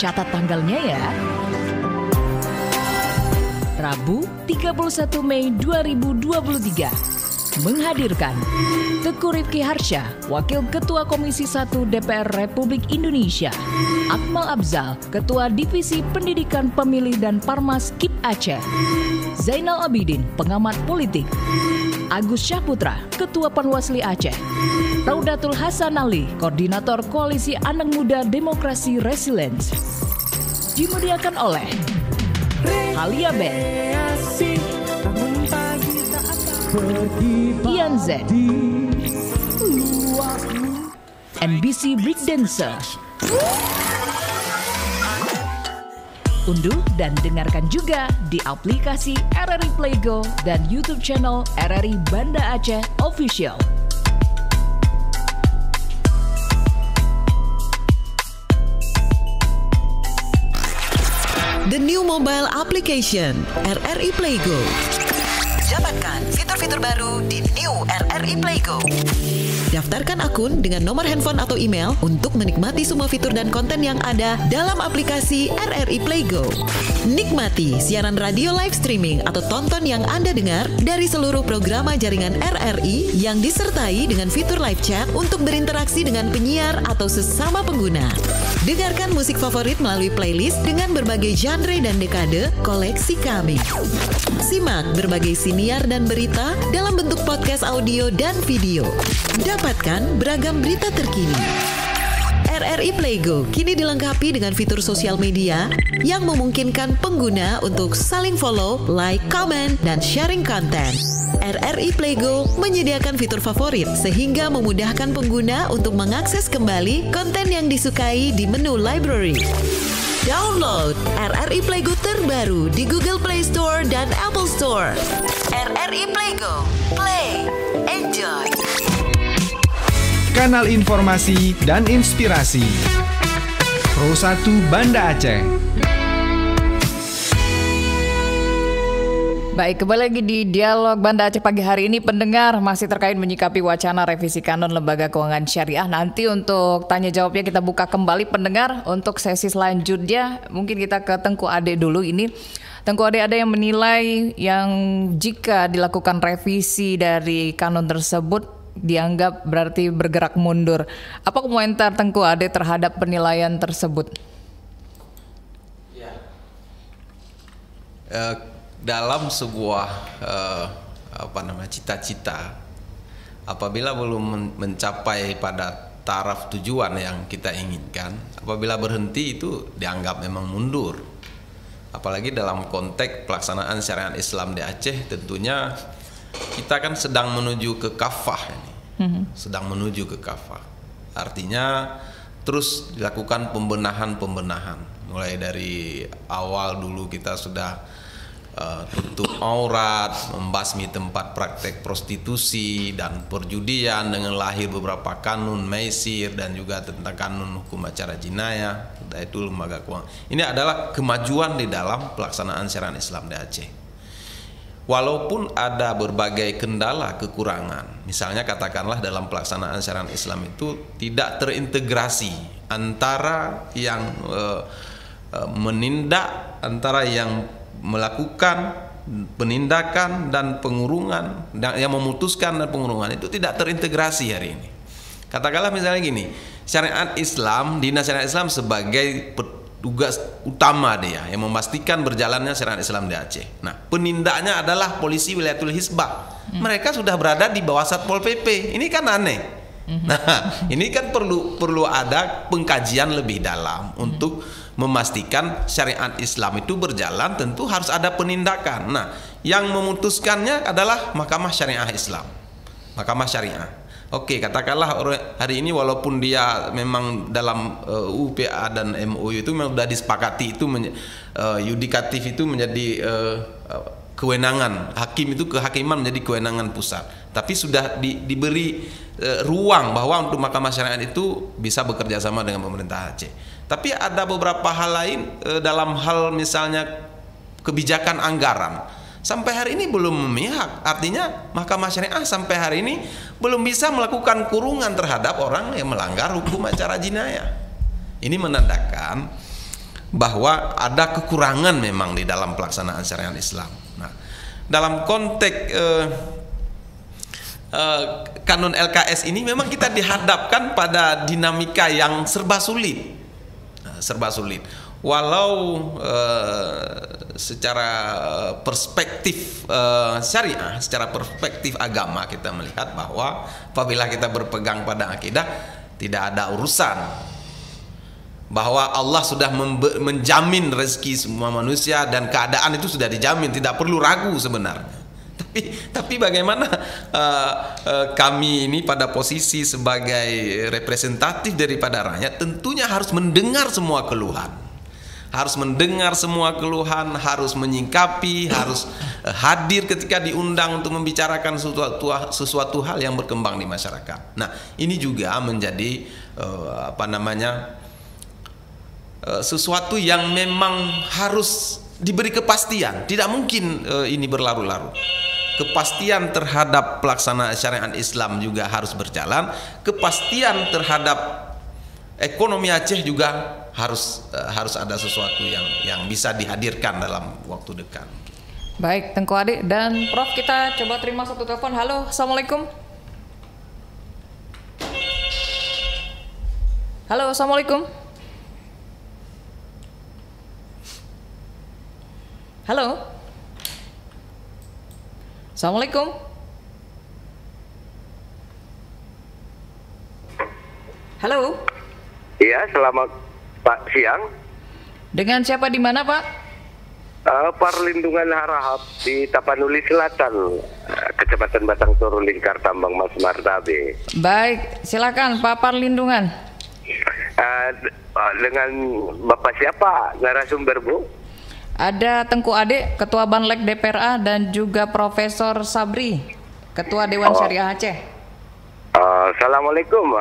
Catat tanggalnya ya. Rabu 31 Mei 2023. Menghadirkan Teguh Rifki Harsha, Wakil Ketua Komisi 1 DPR Republik Indonesia, Akmal Abzal, Ketua Divisi Pendidikan Pemilih dan Parmas KIP Aceh, Zainal Abidin, Pengamat Politik, Agus Syahputra, Ketua Panwasli Aceh, Raudatul Hasan Ali, Koordinator Koalisi Anak Muda Demokrasi Resilience. Dimudiakan oleh Halia Ben, Ian Z, NBC Breakdancer. Unduh dan dengarkan juga di aplikasi RRI Playgo dan YouTube channel RRI Banda Aceh Official. The new mobile application RRI Playgo. Dapatkan fitur-fitur baru di New RRI Playgo. Daftarkan akun dengan nomor handphone atau email untuk menikmati semua fitur dan konten yang ada dalam aplikasi RRI Playgo. Nikmati siaran radio live streaming atau tonton yang Anda dengar dari seluruh programa jaringan RRI yang disertai dengan fitur live chat untuk berinteraksi dengan penyiar atau sesama pengguna. Dengarkan musik favorit melalui playlist dengan berbagai genre dan dekade koleksi kami. Simak berbagai siniar dan berita dalam bentuk podcast audio dan video. Dapatkan beragam berita terkini. RRI Playgo kini dilengkapi dengan fitur sosial media yang memungkinkan pengguna untuk saling follow, like, comment, dan sharing konten. RRI Playgo menyediakan fitur favorit sehingga memudahkan pengguna untuk mengakses kembali konten yang disukai di menu library. Download RRI Playgo terbaru di Google Play Store dan Apple Store. RRI Playgo, play, enjoy. Kanal informasi dan inspirasi. Pro 1 Banda Aceh. Baik, kembali lagi di Dialog Banda Aceh pagi hari ini. Pendengar masih terkait menyikapi wacana revisi kanun lembaga keuangan syariah. Nanti untuk tanya jawabnya kita buka kembali pendengar. Untuk sesi selanjutnya mungkin kita ke Tengku Ade dulu ini. Tengku Ade, ada yang menilai yang jika dilakukan revisi dari kanun tersebut dianggap berarti bergerak mundur. Apa komentar Tengku Ade terhadap penilaian tersebut? Ya. Dalam sebuah cita-cita, apabila belum mencapai pada taraf tujuan yang kita inginkan, apabila berhenti itu dianggap memang mundur. Apalagi dalam konteks pelaksanaan syariat Islam di Aceh, tentunya kita kan sedang menuju ke kafah ini. Sedang menuju ke kafah. Artinya terus dilakukan pembenahan. Mulai dari awal dulu kita sudah tutup aurat, membasmi tempat praktek prostitusi dan perjudian dengan lahir beberapa kanun maisir dan juga tentang kanun hukum acara jinayah. Itu lembaga keuangan. Ini adalah kemajuan di dalam pelaksanaan syariat Islam di Aceh. Walaupun ada berbagai kendala kekurangan, misalnya katakanlah dalam pelaksanaan syariat Islam itu tidak terintegrasi antara yang menindak, antara yang melakukan penindakan dan pengurungan, dan yang memutuskan dan pengurungan itu tidak terintegrasi hari ini. Katakanlah misalnya gini, syariat Islam, dinas syariat Islam sebagai tugas utama dia yang memastikan berjalannya syariat Islam di Aceh. Nah, penindaknya adalah polisi wilayatul hisbah. Mereka sudah berada di bawah Satpol PP. Ini kan aneh. Nah, ini kan perlu ada pengkajian lebih dalam untuk memastikan syariat Islam itu berjalan. Tentu harus ada penindakan. Nah, yang memutuskannya adalah Mahkamah Syariah Islam, Mahkamah Syariah. Oke, katakanlah hari ini walaupun dia memang dalam UPA dan MOU itu memang sudah disepakati itu yudikatif itu menjadi kewenangan hakim, itu kehakiman menjadi kewenangan pusat. Tapi sudah diberi ruang bahwa untuk Mahkamah Syariah itu bisa bekerja sama dengan pemerintah Aceh. Tapi ada beberapa hal lain dalam hal misalnya kebijakan anggaran. sampai hari ini belum memihak. Artinya Mahkamah Syariah sampai hari ini belum bisa melakukan kurungan terhadap orang yang melanggar hukum acara jinayah. Ini menandakan bahwa ada kekurangan memang di dalam pelaksanaan syariat Islam. Nah, dalam konteks kanun LKS ini memang kita dihadapkan pada dinamika yang serba sulit. Serba sulit. Walau secara perspektif syariah, secara perspektif agama kita melihat bahwa apabila kita berpegang pada akidah tidak ada urusan, bahwa Allah sudah menjamin rezeki semua manusia dan keadaan itu sudah dijamin, tidak perlu ragu sebenarnya. Tapi bagaimana kami ini pada posisi sebagai representatif daripada rakyat tentunya harus mendengar semua keluhan. Harus mendengar semua keluhan, harus menyingkapi, harus hadir ketika diundang untuk membicarakan sesuatu hal yang berkembang di masyarakat. Nah, ini juga menjadi sesuatu yang memang harus diberi kepastian. Tidak mungkin ini berlarut-larut. Kepastian terhadap pelaksanaan syariat Islam juga harus berjalan. Kepastian terhadap ekonomi Aceh juga harus ada sesuatu yang bisa dihadirkan dalam waktu dekat. Baik, Tengku Adik dan Prof, kita coba terima satu telepon. Halo, Assalamualaikum. Halo, Assalamualaikum. Halo. Assalamualaikum. Halo. Iya, selamat siang. Dengan siapa di mana, Pak? Perlindungan Harahap di Tapanuli Selatan, Kecamatan Batang Toru, Lingkar Tambang, Mas Martabe. Baik, silakan Pak Perlindungan. Dengan Bapak siapa narasumber, Bu? Ada Tengku Adik, Ketua Banlek DPRA, dan juga Profesor Sabri, Ketua Dewan Syariah Aceh. Assalamualaikum,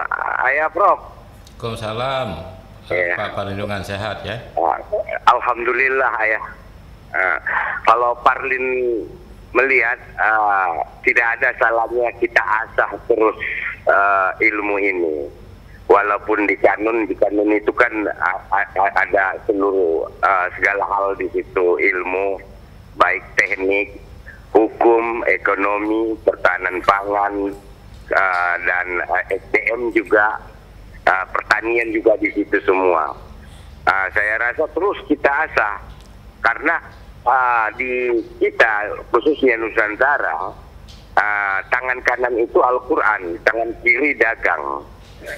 Ayah Prof. Waalaikumsalam. Pak Perlindungan sehat ya? Alhamdulillah Ayah. Kalau Parlin melihat tidak ada salahnya kita asah terus ilmu ini. Walaupun di kanun itu kan ada seluruh segala hal di situ, ilmu baik teknik, hukum, ekonomi, pertahanan pangan, dan SDM juga, pertanian juga di situ semua. Saya rasa terus kita asah karena di kita khususnya Nusantara, tangan kanan itu Al-Quran, tangan kiri dagang.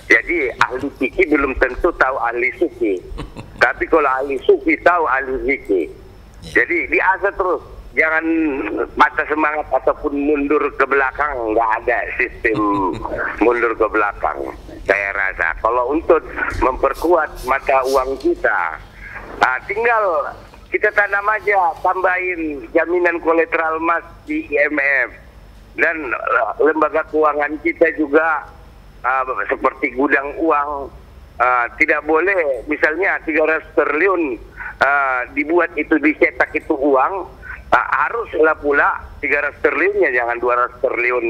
Jadi ahli fikih belum tentu tahu ahli sufi, tapi kalau ahli sufi tahu ahli fikih. Jadi diasah terus, jangan patah semangat ataupun mundur ke belakang. Nggak ada sistem mundur ke belakang. Saya rasa kalau untuk memperkuat mata uang kita, tinggal kita tanam aja, tambahin jaminan kolateral emas di IMF, dan lembaga keuangan kita juga seperti gudang uang. Tidak boleh misalnya 300 triliun dibuat itu, dicetak itu uang, haruslah pula 300 triliunnya, jangan 200 triliun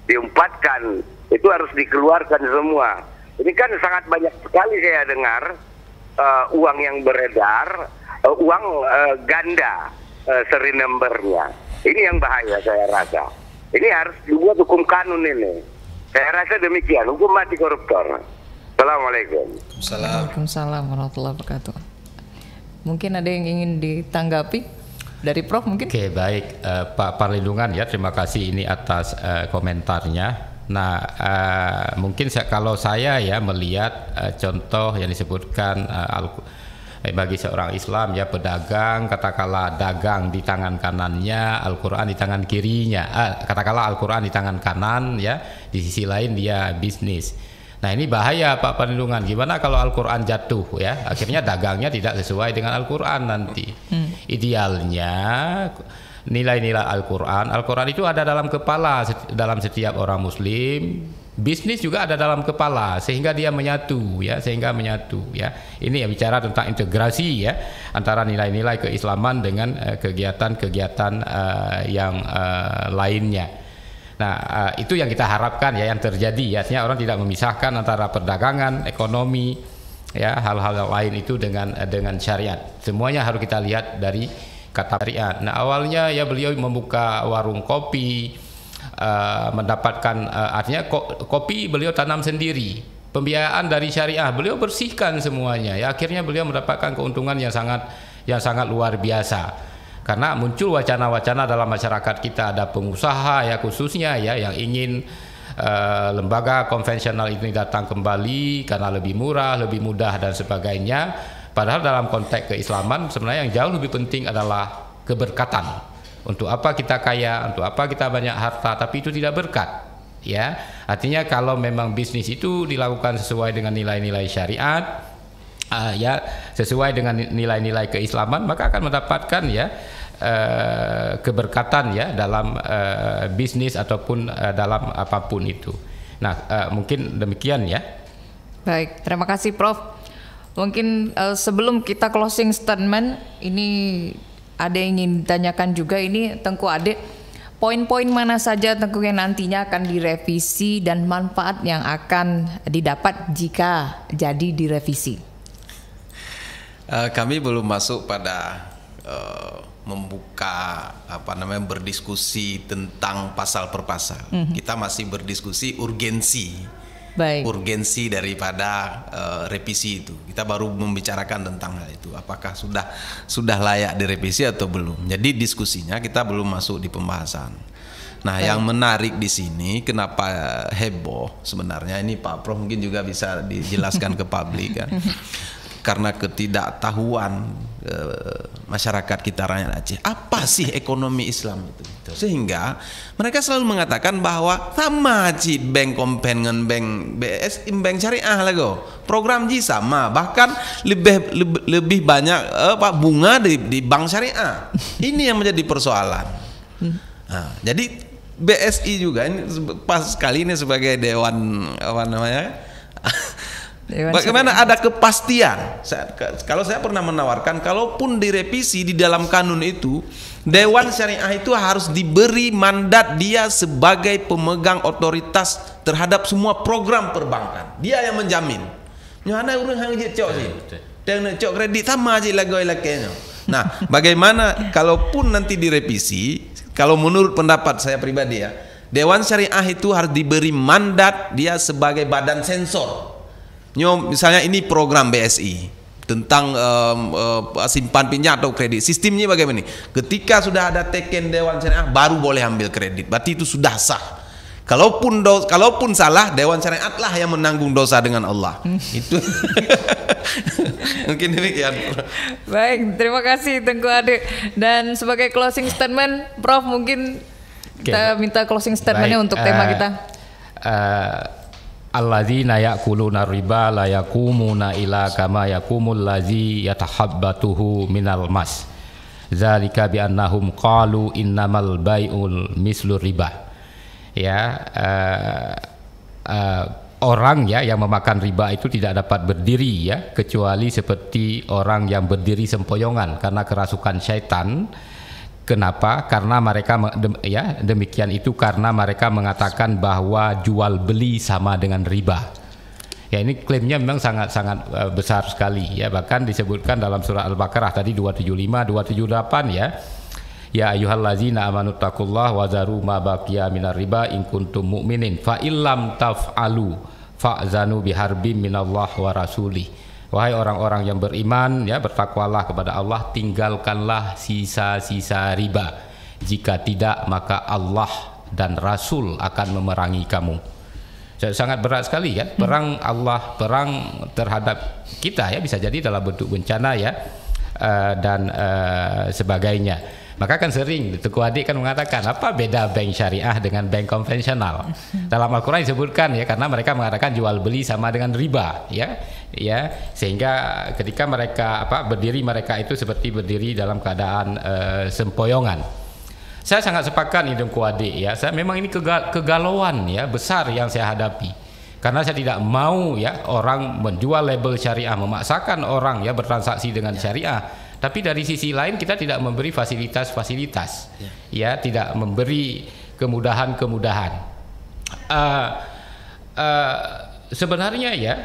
diumpatkan. Itu harus dikeluarkan semua. Ini kan sangat banyak sekali saya dengar uang yang beredar, uang ganda seri numbernya. Ini yang bahaya saya rasa. Ini harus dibuat hukum kanun ini. Saya rasa demikian, hukum mati koruptor. Assalamualaikum. Waalaikumsalam warahmatullahi wabarakatuh. Mungkin ada yang ingin ditanggapi dari Prof mungkin? Oke, baik, Pak Perlindungan ya, terima kasih ini atas komentarnya. Nah, mungkin kalau saya ya melihat contoh yang disebutkan bagi seorang Islam ya, pedagang, katakanlah dagang di tangan kanannya, Al-Quran di tangan kirinya, katakanlah Al-Quran di tangan kanan ya, di sisi lain dia bisnis. Nah, ini bahaya Pak Perlindungan. Gimana kalau Al-Quran jatuh ya, akhirnya dagangnya tidak sesuai dengan Al-Quran nanti. Idealnya nilai-nilai Al-Quran itu ada dalam kepala dalam setiap orang Muslim, bisnis juga ada dalam kepala sehingga dia menyatu ya, ini ya bicara tentang integrasi ya antara nilai-nilai keislaman dengan kegiatan-kegiatan yang lainnya. Nah, itu yang kita harapkan ya yang terjadi ya, artinya orang tidak memisahkan antara perdagangan, ekonomi ya, hal-hal lain itu dengan syariat. Semuanya harus kita lihat dari kata syariat. Nah, awalnya ya beliau membuka warung kopi, mendapatkan artinya kopi beliau tanam sendiri, pembiayaan dari syariah beliau bersihkan semuanya ya, akhirnya beliau mendapatkan keuntungan yang sangat luar biasa karena muncul wacana-wacana dalam masyarakat kita, ada pengusaha ya khususnya ya yang ingin lembaga konvensional ini datang kembali karena lebih murah, lebih mudah dan sebagainya, padahal dalam konteks keislaman sebenarnya yang jauh lebih penting adalah keberkatan. Untuk apa kita kaya, untuk apa kita banyak harta, tapi itu tidak berkat ya. Artinya kalau memang bisnis itu dilakukan sesuai dengan nilai-nilai syariat ya, sesuai dengan nilai-nilai keislaman, maka akan mendapatkan ya keberkatan ya dalam bisnis ataupun dalam apapun itu. Nah, mungkin demikian ya. Baik, terima kasih Prof. Mungkin sebelum kita closing statement ini ada yang ingin ditanyakan juga, ini Tengku Ade, poin-poin mana saja Tengku yang nantinya akan direvisi dan manfaat yang akan didapat jika jadi direvisi? Kami belum masuk pada membuka berdiskusi tentang pasal per pasal. Kita masih berdiskusi urgensi. Baik. Urgensi daripada revisi itu. Kita baru membicarakan tentang hal itu. Apakah sudah layak direvisi atau belum. Jadi diskusinya kita belum masuk di pembahasan. Nah, yang menarik di sini kenapa heboh sebenarnya ini Pak Prof mungkin juga bisa dijelaskan ke publik kan. Karena ketidaktahuan masyarakat kita rakyat Aceh, apa sih ekonomi Islam itu? Sehingga mereka selalu mengatakan bahwa sama Ci bank kompen bank BSI bank syariah lagu program Ji sama, bahkan lebih banyak bunga di bank syariah. Ini yang menjadi persoalan. Nah, jadi BSI juga ini pas sekali ini sebagai dewan bagaimana ada kepastian. Kalau saya pernah menawarkan, kalaupun direvisi di dalam kanun itu, Dewan Syariah itu harus diberi mandat dia sebagai pemegang otoritas terhadap semua program perbankan. Dia yang menjamin. Nyana urang hang cok sih. Dan cok kredit sama aja lagu-lagunya. Nah, bagaimana kalaupun nanti direvisi, kalau menurut pendapat saya pribadi ya, Dewan Syariah itu harus diberi mandat dia sebagai badan sensor. Misalnya ini program BSI tentang simpan pinjam atau kredit, sistemnya bagaimana? Ketika sudah ada teken Dewan Syariah baru boleh ambil kredit, berarti itu sudah sah. Kalaupun salah, Dewan Syariah lah yang menanggung dosa dengan Allah. Itu mungkin demikian. Baik, terima kasih Tengku Ade. Dan sebagai closing statement, Prof mungkin kita minta closing statementnya untuk tema kita. Alladzina ya'kuluna riba la yaqumuna ila kama yaqumul ladzi yatahabbatuhu minal mas. Zalika bi annahum qalu innamal bai'ul mislu riba. Ya, orang ya yang memakan riba itu tidak dapat berdiri ya kecuali seperti orang yang berdiri sempoyongan karena kerasukan syaitan. Kenapa? Karena mereka ya demikian itu karena mereka mengatakan bahwa jual beli sama dengan riba. Ya, ini klaimnya memang sangat besar sekali ya, bahkan disebutkan dalam surah Al-Baqarah tadi 275 278 ya. Ya ayyuhallazina amanu taqullaha wa zaru ma baqiya minar riba in kuntum mu'minin fa illam taf'alu fa'zanu biharbim minallahi wa rasulih. Wahai orang-orang yang beriman ya, bertakwalah kepada Allah, tinggalkanlah sisa-sisa riba. Jika tidak, maka Allah dan Rasul akan memerangi kamu. Sangat berat sekali kan, perang Allah, perang terhadap kita ya, bisa jadi dalam bentuk bencana ya, dan sebagainya. Maka kan sering Tengku Ade kan mengatakan, apa beda bank syariah dengan bank konvensional? Dalam Al-Quran disebutkan ya, karena mereka mengatakan jual beli sama dengan riba ya, sehingga ketika mereka berdiri, mereka itu seperti berdiri dalam keadaan sempoyongan. Saya sangat sepakat nih Tengku Adik ya. Saya memang ini kegalauan ya besar yang saya hadapi. Karena saya tidak mau ya orang menjual label syariah, memaksakan orang ya bertransaksi dengan syariah. Tapi dari sisi lain kita tidak memberi fasilitas-fasilitas, ya tidak memberi kemudahan-kemudahan. Sebenarnya ya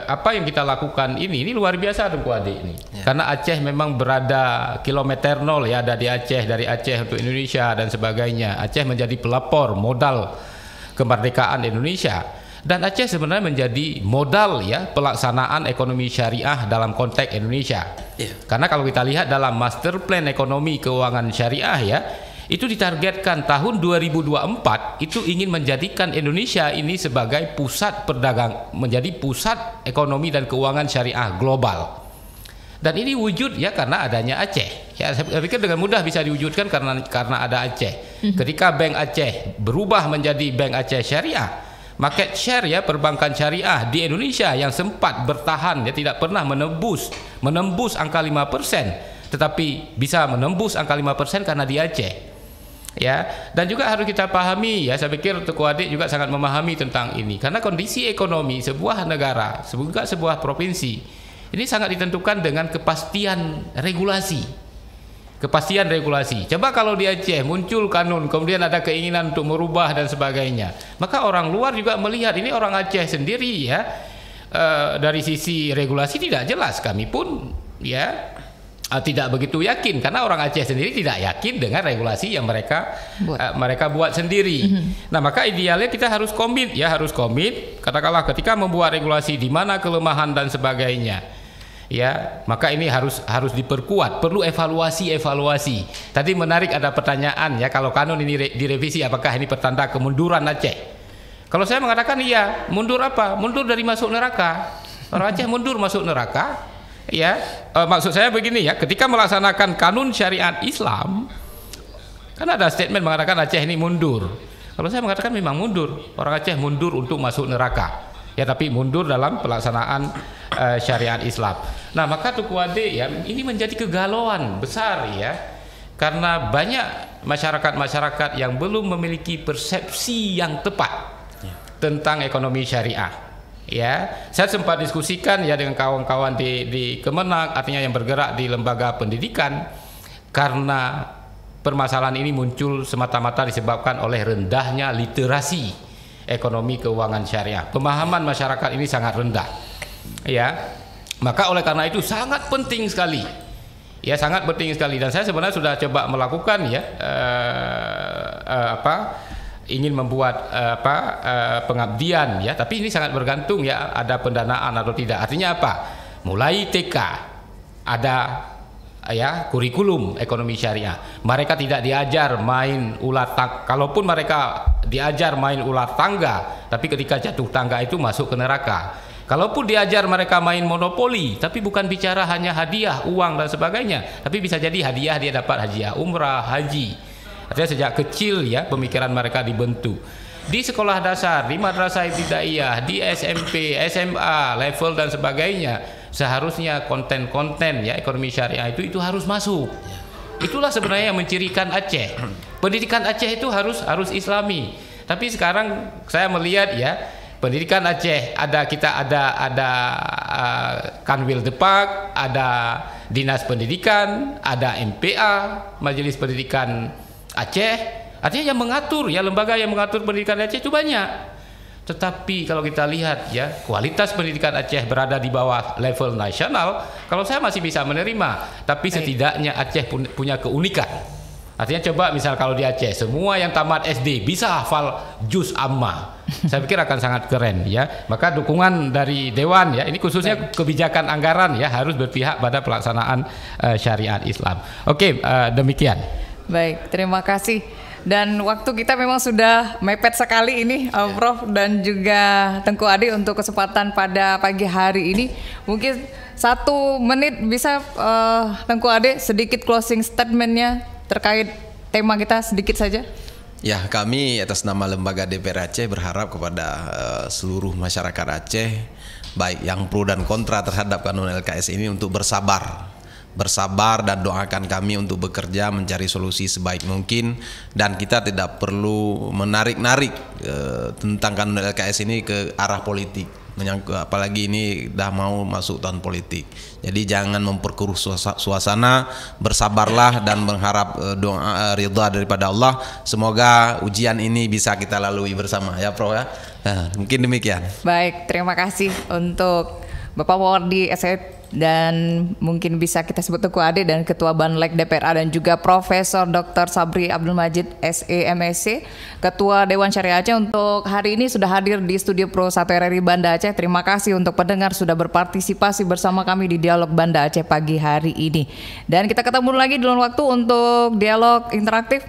apa yang kita lakukan ini luar biasa Tengku Adik ini. Karena Aceh memang berada kilometer nol ya, ada di Aceh, dari Aceh untuk Indonesia dan sebagainya. Aceh menjadi pelopor modal kemerdekaan Indonesia. Dan Aceh sebenarnya menjadi modal ya pelaksanaan ekonomi syariah dalam konteks Indonesia. Karena kalau kita lihat dalam master plan ekonomi keuangan syariah ya, itu ditargetkan tahun 2024 itu ingin menjadikan Indonesia ini sebagai pusat menjadi pusat ekonomi dan keuangan syariah global. Dan ini wujud ya karena adanya Aceh. Ya, saya pikir dengan mudah bisa diwujudkan karena ada Aceh. Ketika Bank Aceh berubah menjadi Bank Aceh Syariah, market share ya perbankan syariah di Indonesia yang sempat bertahan ya tidak pernah menembus angka 5%, tetapi bisa menembus angka 5% karena di Aceh. Ya, dan juga harus kita pahami ya, saya pikir Tengku Adik juga sangat memahami tentang ini, karena kondisi ekonomi sebuah negara, sebuah provinsi ini sangat ditentukan dengan kepastian regulasi. Coba kalau di Aceh muncul kanun, kemudian ada keinginan untuk merubah dan sebagainya, maka orang luar juga melihat ini orang Aceh sendiri ya, dari sisi regulasi tidak jelas. Kami pun ya tidak begitu yakin, karena orang Aceh sendiri tidak yakin dengan regulasi yang mereka buat sendiri. Nah, maka idealnya kita harus komit ya, katakanlah ketika membuat regulasi di mana kelemahan dan sebagainya. Ya, maka ini harus diperkuat, perlu evaluasi. Tadi menarik ada pertanyaan ya, kalau kanun ini direvisi apakah ini pertanda kemunduran Aceh? Kalau saya mengatakan iya, mundur apa? Mundur dari masuk neraka. Orang Aceh mundur masuk neraka. Ya, maksud saya begini ya, ketika melaksanakan kanun syariat Islam, kan ada statement mengatakan Aceh ini mundur. Kalau saya mengatakan memang mundur, orang Aceh mundur untuk masuk neraka. Ya, tapi mundur dalam pelaksanaan syariat Islam. Nah, maka Tengku Adik ya, ini menjadi kegalauan besar ya, karena banyak masyarakat yang belum memiliki persepsi yang tepat tentang ekonomi syariah. Ya, saya sempat diskusikan ya dengan kawan-kawan di Kemenak, artinya yang bergerak di lembaga pendidikan, karena permasalahan ini muncul semata-mata disebabkan oleh rendahnya literasi ekonomi keuangan syariah. Pemahaman masyarakat ini sangat rendah. Ya, maka oleh karena itu sangat penting sekali. Ya, sangat penting sekali. Dan saya sebenarnya sudah coba melakukan ya ingin membuat pengabdian ya, tapi ini sangat bergantung ya ada pendanaan atau tidak. Artinya apa? Mulai TK ada ya kurikulum ekonomi syariah. Mereka tidak diajar main ular tangga. Kalaupun mereka diajar main ular tangga, tapi ketika jatuh tangga itu masuk ke neraka. Kalaupun diajar mereka main monopoli, tapi bukan bicara hanya hadiah, uang dan sebagainya, tapi bisa jadi hadiah dia dapat hadiah umrah, haji. Artinya sejak kecil ya pemikiran mereka dibentuk. Di sekolah dasar, di madrasah ibtidaiyah, di SMP, SMA, level dan sebagainya, seharusnya konten-konten ya ekonomi syariah itu harus masuk. Itulah sebenarnya yang mencirikan Aceh. Pendidikan Aceh itu harus Islami. Tapi sekarang saya melihat ya, pendidikan Aceh ada Kanwil Depak, ada Dinas Pendidikan, ada MPA, Majelis Pendidikan Aceh. Artinya yang mengatur ya, lembaga yang mengatur pendidikan Aceh itu banyak. Tetapi kalau kita lihat ya, kualitas pendidikan Aceh berada di bawah level nasional, kalau saya masih bisa menerima. Tapi setidaknya Aceh punya keunikan. Artinya coba misal kalau di Aceh semua yang tamat SD bisa hafal juz amma, saya pikir akan sangat keren ya. Maka dukungan dari Dewan ya, ini khususnya kebijakan anggaran ya, harus berpihak pada pelaksanaan syariat Islam. Oke, demikian. Baik, terima kasih. Dan waktu kita memang sudah mepet sekali ini, Prof dan juga Tengku Adik untuk kesempatan pada pagi hari ini. Mungkin 1 menit bisa Tengku Adik sedikit closing statementnya terkait tema kita sedikit saja. Ya, kami atas nama Lembaga DPR Aceh berharap kepada seluruh masyarakat Aceh, baik yang pro dan kontra terhadap kanun LKS ini, untuk bersabar bersabar dan doakan kami untuk bekerja mencari solusi sebaik mungkin, dan kita tidak perlu menarik-narik tentang kanun LKS ini ke arah politik, apalagi ini dah mau masuk tahun politik. Jadi jangan memperkeruh suasana, bersabarlah dan mengharap doa ridha daripada Allah. Semoga ujian ini bisa kita lalui bersama ya Prof ya. Mungkin demikian. Baik, terima kasih untuk Bapak Wardi SE dan mungkin bisa kita sebut Teguh Ade dan Ketua Banlek DPRA, dan juga Profesor Dr. Sabri Abdul Majid SE MSc, Ketua Dewan Syariah Aceh, untuk hari ini sudah hadir di studio Pro 1 RRI Banda Aceh. Terima kasih untuk pendengar sudah berpartisipasi bersama kami di Dialog Banda Aceh pagi hari ini. Dan kita ketemu lagi di lain waktu untuk dialog interaktif.